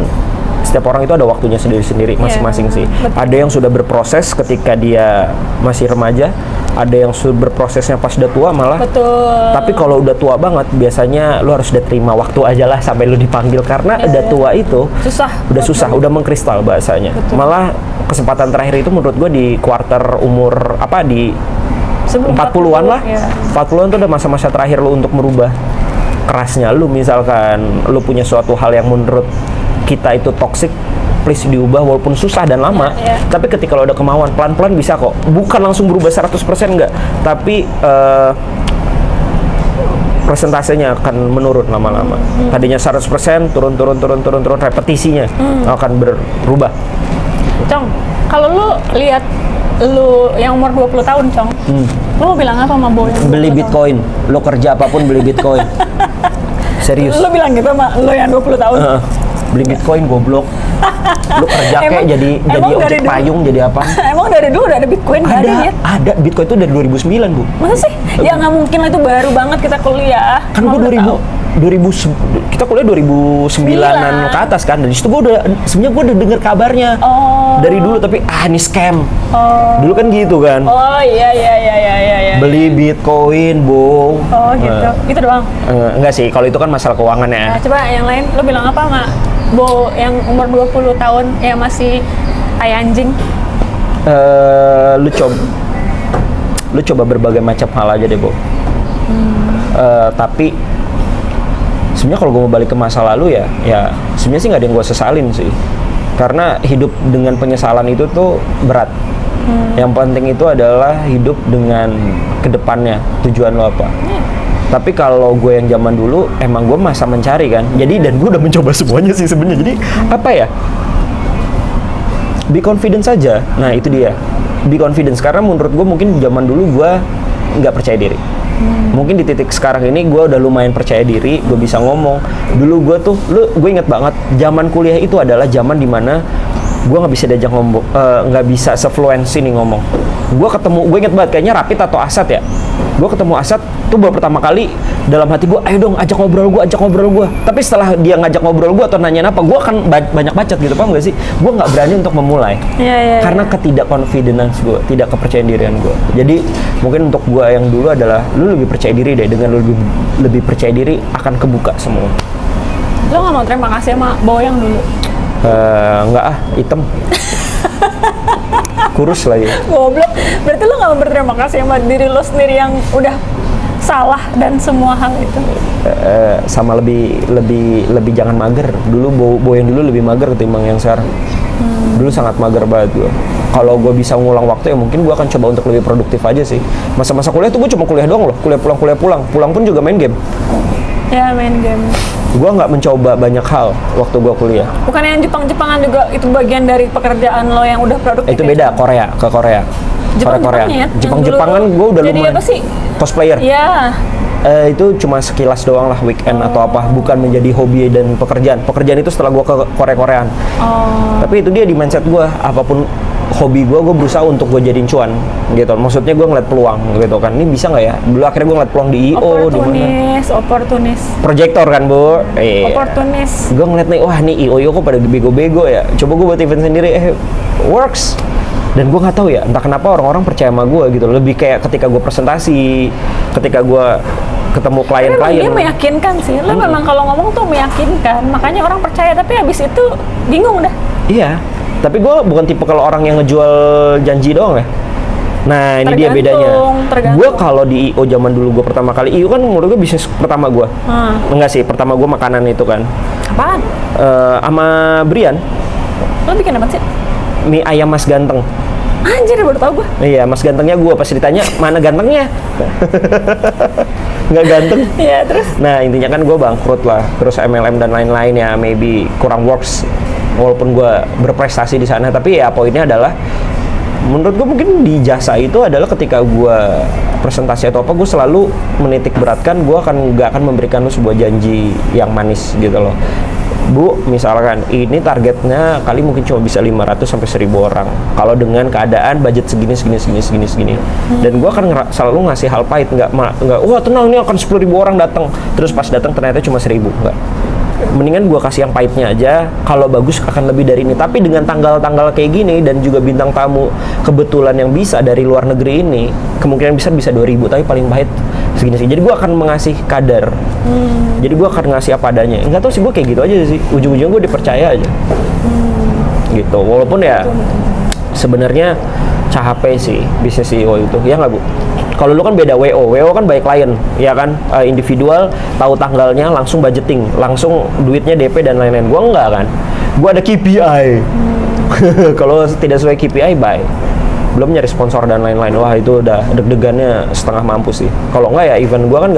setiap orang itu ada waktunya sendiri-sendiri masing-masing sih. Betul. Ada yang sudah berproses ketika dia masih remaja, ada yang sudah berprosesnya pas udah tua malah. Betul. Tapi kalau udah tua banget, biasanya lu harus udah terima waktu aja lah sampai lu dipanggil, karena udah tua itu susah, udah mengkristal bahasanya. Betul. Malah kesempatan terakhir itu menurut gue di kuarter umur di 40-an lah. 40-an tuh udah masa-masa terakhir lu untuk merubah kerasnya lu. Misalkan lu punya suatu hal yang menurut kita itu toxic, please diubah walaupun susah dan lama. Tapi ketika lo ada kemauan, pelan-pelan bisa kok. Bukan langsung berubah 100% enggak, tapi persentasenya akan menurun lama-lama. Tadinya 100% turun, repetisinya akan berubah. Cong, kalau lu lihat lu yang umur 20 tahun, Cong, lu mau bilang apa sama Bo? Beli Bitcoin, lo kerja apapun beli Bitcoin. Serius. Lu bilang gitu sama lu yang 20 tahun? Beli Bitcoin goblok. Lu kerja kayak jadi ojek payung, jadi apa? Emang dari dulu udah ada Bitcoin? Ada. Bitcoin itu dari 2009, Bu. Masa sih? Ya nggak mungkin lah, itu baru banget kita kuliah. Kan gua 2000 kita kuliah 2009-an ke atas kan. Dan disitu gua udah dengar kabarnya. Dari dulu, tapi ini scam. Dulu kan gitu kan. Oh iya. Beli Bitcoin, Bung. Oh gitu. Gitu doang. Enggak sih, kalau itu kan masalah keuangan ya. Nah, coba yang lain lu bilang apa sama Bo yang umur 20 tahun ya masih kayak anjing? Lu coba berbagai macam hal aja deh, Bo. Tapi sebenarnya kalau gue mau balik ke masa lalu ya sebenarnya sih nggak ada yang gue sesalin sih, karena hidup dengan penyesalan itu tuh berat. Yang penting itu adalah hidup dengan kedepannya, tujuan lo apa. Tapi kalau gue yang zaman dulu emang gue masa mencari kan, jadi dan gue udah mencoba semuanya sih sebenarnya. Jadi apa ya, be confident saja. Nah itu dia, be confident. Karena menurut gue mungkin zaman dulu gue nggak percaya diri. Mungkin di titik sekarang ini gue udah lumayan percaya diri, gue bisa ngomong. Dulu gue tuh, gue inget banget, zaman kuliah itu adalah zaman dimana gue nggak bisa diajak ngomong, nggak bisa se-fluency nih ngomong. Gue inget banget, kayaknya Rapid atau Asad ya. Gue ketemu Asad tuh baru pertama kali, dalam hati gue, ayo dong ajak ngobrol gue. Tapi setelah dia ngajak ngobrol gue atau nanyain apa, gue akan banyak bacot gitu, paham gak sih? Gue nggak berani untuk memulai, karena ketidak-confidence gue, tidak kepercayaan dirian gue. Jadi mungkin untuk gue yang dulu adalah, lu lebih percaya diri deh, dengan lu lebih percaya diri akan kebuka semua. Lo nggak mau terima kasih sama Boyang dulu? Enggak hitam. Kurus lagi. Goblok. Berarti lo nggak mau berterima kasih sama diri lo sendiri yang udah salah dan semua hal itu? Sama lebih jangan mager. Dulu Boyang dulu lebih mager ketimbang yang sekarang. Dulu sangat mager banget gue. Kalau gue bisa ngulang waktu ya mungkin gue akan coba untuk lebih produktif aja sih. Masa-masa kuliah tuh gue cuma kuliah doang loh. Kuliah pulang. Pulang pun juga main game. Ya, main game. Gue nggak mencoba banyak hal waktu gue kuliah. Bukan yang Jepang-Jepangan juga itu bagian dari pekerjaan lo yang udah produktif? Itu beda, Korea. Jepang-Jepangan gue udah lumayan. Jadi apa sih? Cosplayer. Ya. Itu cuma sekilas doang lah, weekend atau apa, bukan menjadi hobi dan pekerjaan. Pekerjaan itu setelah gue ke Korea-Koreaan. Tapi itu dia di mindset gue, apapun hobi gue berusaha untuk gue jadiin cuan gitu. Maksudnya gue ngeliat peluang gitu kan, ini bisa nggak ya? Dulu akhirnya gue ngeliat peluang di IO, di mana? Oportunis. Projektor kan bu? Oportunis. Gue ngeliat nih, wah nih IO kok pada bego-bego ya. Coba gue buat event sendiri, works. Dan gue nggak tahu ya, entah kenapa orang-orang percaya sama gue gitu. Lebih kayak ketika gue presentasi, ketika gue ketemu klien-klien. Dia meyakinkan sih. Lo memang kalau ngomong tuh meyakinkan, makanya orang percaya. Tapi habis itu bingung dah. Iya. Tapi gue bukan tipe kalau orang yang ngejual janji doang ya. Nah ini dia bedanya. Gue kalau di IO zaman dulu gue pertama kali, IO kan menurut gue bisnis pertama gue. Enggak sih, pertama gue makanan itu kan. Apaan? Sama Brian. Lo bikin apa sih? Mie ayam Mas Ganteng. Anjir, baru tau gue. Iya, Mas Gantengnya gue pas ditanya mana gantengnya. Nggak ganteng. Iya, terus? Nah intinya kan gue bangkrut lah. Terus MLM dan lain-lain ya, maybe kurang works. Walaupun gue berprestasi di sana, tapi ya poinnya adalah menurut gue mungkin di jasa itu adalah ketika gue presentasi atau apa, gue selalu menitik beratkan, gue nggak akan memberikan lu sebuah janji yang manis gitu loh. Bu, misalkan ini targetnya kali mungkin cuma bisa 500 sampai 1000 orang. Kalau dengan keadaan budget segini. Dan gue akan selalu ngasih hal pahit, nggak wah tenang ini akan 10.000 orang datang. Terus pas datang ternyata cuma 1000, enggak. Mendingan gue kasih yang pahitnya aja, kalau bagus akan lebih dari ini. Tapi dengan tanggal-tanggal kayak gini dan juga bintang tamu kebetulan yang bisa dari luar negeri ini, kemungkinan bisa 2000, tapi paling pahit segini sih. Jadi gue akan mengasih kadar. Jadi gue akan ngasih apa adanya. Enggak tahu sih, gue kayak gitu aja sih. Ujung-ujungnya gue dipercaya aja. Gitu. Walaupun ya sebenarnya capek sih bisnis CEO itu. Ya nggak Bu? Kalau lu kan beda WO kan by client, ya kan, individual, tahu tanggalnya, langsung budgeting, langsung duitnya DP dan lain-lain. Gua enggak kan, gua ada KPI. Kalau tidak sesuai KPI, bye. Belum nyari sponsor dan lain-lain. Wah itu udah deg-degannya setengah mampus sih. Kalau enggak ya event gua kan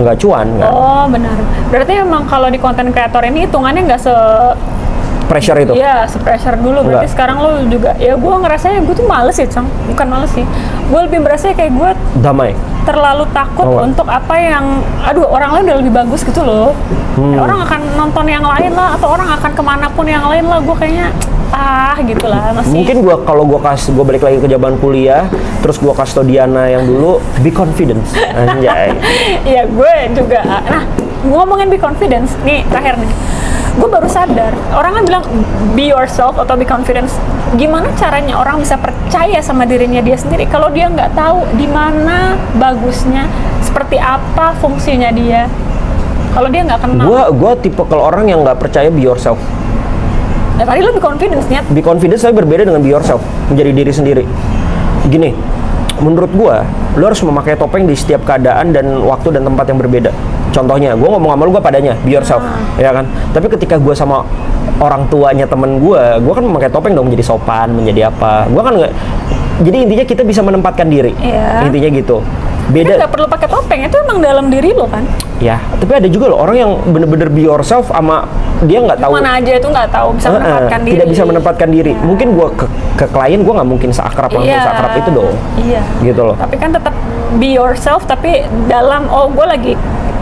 nggak cuan kan. Oh benar. Berarti memang kalau di konten kreator ini hitungannya nggak pressure itu? Iya, se-pressure dulu. Berarti sekarang lo juga, ya gue ngerasanya gue tuh males ya, Cang. Bukan males sih. Gue lebih merasa kayak gue damai. Terlalu takut untuk apa yang, orang lain udah lebih bagus gitu loh. Orang akan nonton yang lain lah, atau orang akan kemanapun yang lain lah. Gue kayaknya, gitulah masih. Mungkin gue balik lagi ke zaman kuliah, terus gue kasih tau Diana yang dulu, be confident. Anjay. Iya, gue juga. Nah, ngomongin be confidence, nih terakhir nih. Gue baru sadar, orang kan bilang be yourself atau be confidence. Gimana caranya orang bisa percaya sama dirinya dia sendiri kalau dia nggak tahu di mana bagusnya, seperti apa fungsinya dia. Kalau dia nggak kenal. Gue tipe kalau orang yang nggak percaya be yourself. Nah, tadi lo be confidence nya. Be confidence tapi berbeda dengan be yourself, menjadi diri sendiri. Gini, menurut gue, lo harus memakai topeng di setiap keadaan dan waktu dan tempat yang berbeda. Contohnya, gue ngomong sama lu gue padanya, be yourself, ya kan? Tapi ketika gue sama orang tuanya temen gue kan memakai topeng dong, menjadi sopan, menjadi apa? Gue kan nggak. Jadi intinya kita bisa menempatkan diri, intinya gitu. Beda. Nggak perlu pakai topeng, itu emang dalam diri lo kan. Ya, tapi ada juga loh orang yang bener-bener be yourself sama dia nggak tahu. Mana aja itu nggak tahu bisa menempatkan diri. Tidak bisa menempatkan diri. Ya. Mungkin gue ke klien gue nggak mungkin seakrab langsung seakrab itu dong. Iya. Gitu loh. Tapi kan tetap be yourself, tapi dalam gue lagi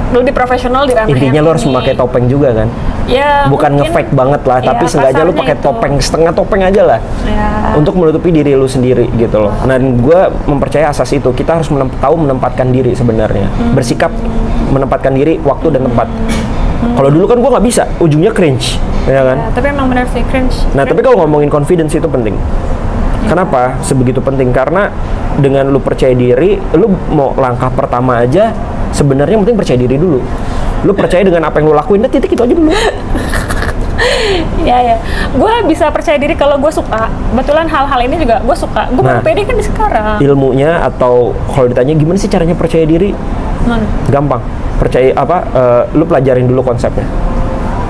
lebih profesional di ranah Intinya lo harus memakai topeng juga kan. Ya, bukan mungkin, nge-fake banget lah, tapi seenggaknya lu pakai topeng, setengah topeng aja lah. Ya. Untuk menutupi diri lu sendiri gitu loh. Nah, gue mempercaya asas itu. Kita harus tahu menempatkan diri sebenarnya. Bersikap menempatkan diri, waktu dan tempat. Kalau dulu kan gue nggak bisa, ujungnya cringe, ya kan? Ya, tapi emang benar sih cringe. Nah, tapi kalau ngomongin confidence itu penting. Kenapa sebegitu penting? Karena dengan lu percaya diri, lu mau langkah pertama aja sebenarnya penting percaya diri dulu. Lu percaya dengan apa yang lu lakuin, dan titik itu aja dulu. Ya, gue bisa percaya diri kalau gue suka. Kebetulan hal-hal ini juga gue suka. Gue baru pede kan di sekarang. Ilmunya atau kalau ditanya gimana sih caranya percaya diri? Gampang. Percaya lu pelajarin dulu konsepnya.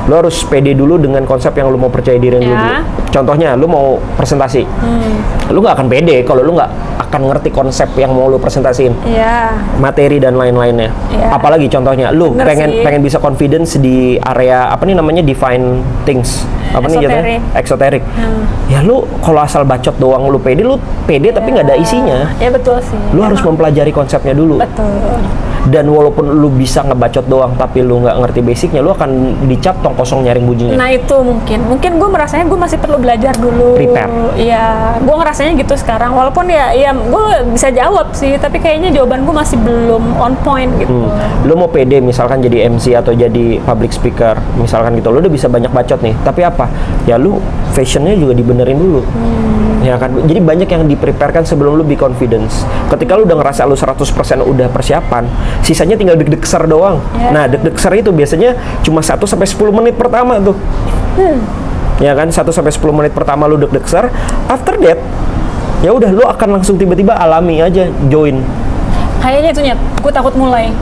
Lu harus pede dulu dengan konsep yang lu mau percaya diri dulu. Contohnya, lu mau presentasi. Lu nggak akan pede kalau lu nggak akan ngerti konsep yang mau lu presentasiin. Materi dan lain-lainnya. Apalagi contohnya, lu pengen bisa confidence di area apa nih namanya define things. Apa nih jatuhnya? Exoteric. Ya lu kalau asal bacot doang lu pede tapi nggak ada isinya. Ya betul sih. Lu harus mempelajari konsepnya dulu. Betul. Dan walaupun lu bisa ngebacot doang tapi lu nggak ngerti basicnya, lu akan dicap tong kosong nyaring bunyinya. Nah itu mungkin gue merasanya gue masih perlu belajar dulu. Prepare. Iya, gue ngerasanya gitu sekarang. Walaupun ya gue bisa jawab sih, tapi kayaknya jawaban gue masih belum on point gitu. Lu mau pede misalkan jadi MC atau jadi public speaker, misalkan gitu, lu udah bisa banyak bacot nih. Tapi apa? Ya lu fashionnya juga dibenerin dulu. Ya kan? Jadi banyak yang dipreparekan sebelum lu be confidence. Ketika lu udah ngerasa lu 100% udah persiapan, sisanya tinggal deg-degser doang. Nah, deg-degser itu biasanya cuma 1 sampai 10 menit pertama tuh. Ya kan? 1 sampai 10 menit pertama lu deg-degser, after that ya udah lu akan langsung tiba-tiba alami aja join. Kayaknya itu nyet, gue takut mulai.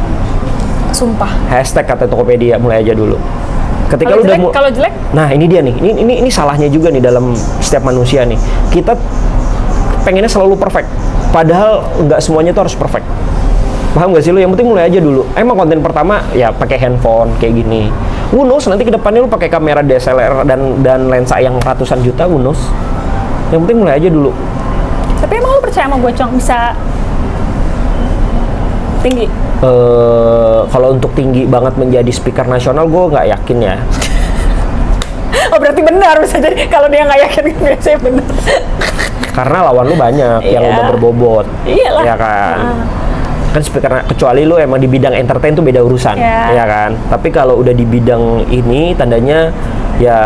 Sumpah. Hashtag kata Tokopedia, mulai aja dulu. Ketika lu udah kalau jelek, nah ini dia nih, ini salahnya juga nih dalam setiap manusia nih. Kita pengennya selalu perfect, padahal nggak semuanya tuh harus perfect. Paham gak sih lu? Yang penting mulai aja dulu. Emang konten pertama ya pakai handphone kayak gini. Who knows, nanti kedepannya lu pakai kamera DSLR dan lensa yang ratusan juta, who knows. Yang penting mulai aja dulu. Tapi emang lu percaya sama gue, Cong, bisa tinggi? Kalau untuk tinggi banget menjadi speaker nasional, gue nggak yakin ya. Oh berarti benar, bisa jadi kalau dia nggak yakin biasanya benar. Karena lawan lu banyak yang udah berbobot. Iyalah. Ya kan. Kan speaker, kecuali lu emang di bidang entertain tuh beda urusan, ya kan. Tapi kalau udah di bidang ini, tandanya ya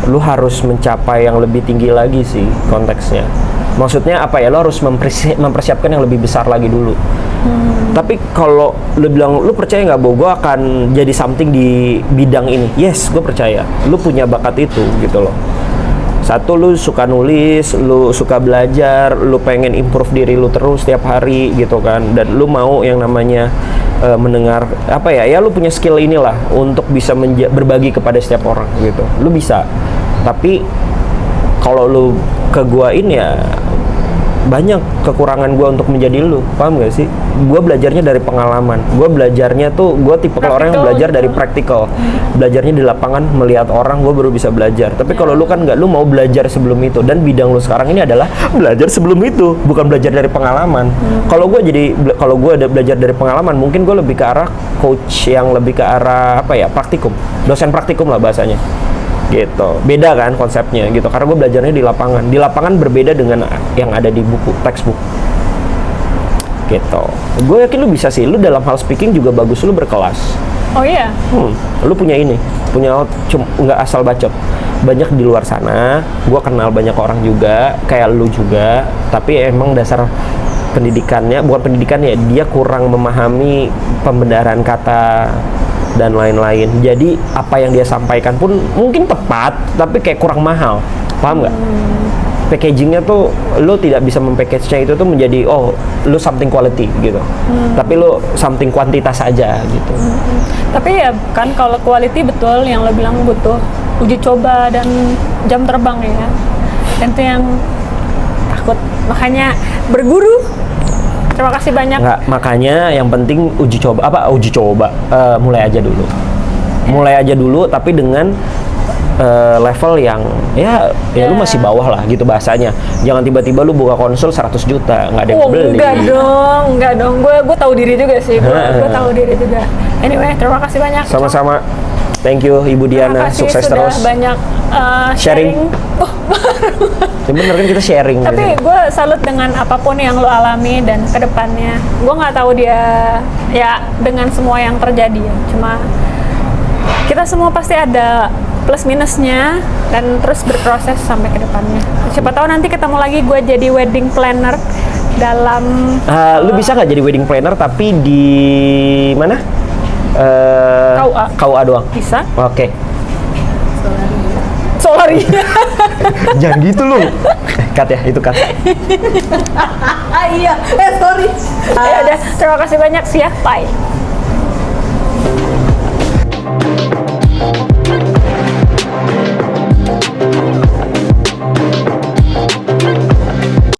lu harus mencapai yang lebih tinggi lagi sih konteksnya. Maksudnya apa ya? Lu harus mempersiapkan yang lebih besar lagi dulu. Tapi kalau lu bilang, lu percaya nggak bahwa gue akan jadi something di bidang ini? Yes, gue percaya. Lu punya bakat itu gitu loh. Satu, lu suka nulis, lu suka belajar, lu pengen improve diri lu terus setiap hari gitu kan. Dan lu mau yang namanya mendengar apa ya? Ya lu punya skill inilah untuk bisa berbagi kepada setiap orang gitu. Lu bisa. Tapi kalau lu ke gua ini ya banyak kekurangan gue untuk menjadi lu, paham gak sih? Gue belajarnya dari pengalaman. Gue belajarnya tuh, gue tipe orang yang belajar dari praktikal. Belajarnya di lapangan, melihat orang, gue baru bisa belajar. Tapi kalau lu kan nggak, lu mau belajar sebelum itu. Dan bidang lu sekarang ini adalah belajar sebelum itu, bukan belajar dari pengalaman. Kalau gue ada belajar dari pengalaman, mungkin gue lebih ke arah coach yang lebih ke arah apa ya, praktikum, dosen praktikum lah bahasanya. Gitu, beda kan konsepnya gitu, karena gue belajarnya di lapangan berbeda dengan yang ada di buku, textbook gitu. Gue yakin lu bisa sih, lu dalam hal speaking juga bagus, lu berkelas. Oh iya? Lu punya nggak asal bacot. Banyak di luar sana, gue kenal banyak orang juga, kayak lu juga, tapi emang dasar pendidikannya, bukan pendidikannya, dia kurang memahami pembenaran kata dan lain-lain. Jadi apa yang dia sampaikan pun mungkin tepat, tapi kayak kurang mahal. Paham nggak? Packagingnya tuh lo tidak bisa mempackage-nya itu tuh menjadi lo something quality gitu. Tapi lo something kuantitas aja gitu. Tapi ya kan kalau quality betul yang lo bilang butuh uji coba dan jam terbang ya. Dan itu yang takut. Makanya berguru terima kasih banyak. Nggak, makanya yang penting uji coba, mulai aja dulu. Mulai aja dulu, tapi dengan level yang ya lu masih bawah lah gitu bahasanya. Jangan tiba-tiba lu buka konsul 100 juta, nggak ada yang beli. Enggak dong. Gue tahu diri juga sih. Gue tahu diri juga. Anyway, terima kasih banyak. Sama-sama. Thank you Ibu Diana, sukses sudah terus. Banyak sharing. Ya bener kan kita sharing. Tapi gitu. gue salut dengan apapun yang lo alami dan kedepannya. Gue nggak tahu dia ya dengan semua yang terjadi ya. Cuma kita semua pasti ada plus minusnya dan terus berproses sampai ke depannya. Siapa tahu nanti ketemu lagi gue jadi wedding planner dalam lu bisa nggak jadi wedding planner tapi di mana? KUA doang. Bisa. Oke. Solaria. Jangan gitu lu. Cut ya, itu cut. Iya, sorry. Ya udah, terima kasih banyak sih ya. Bye.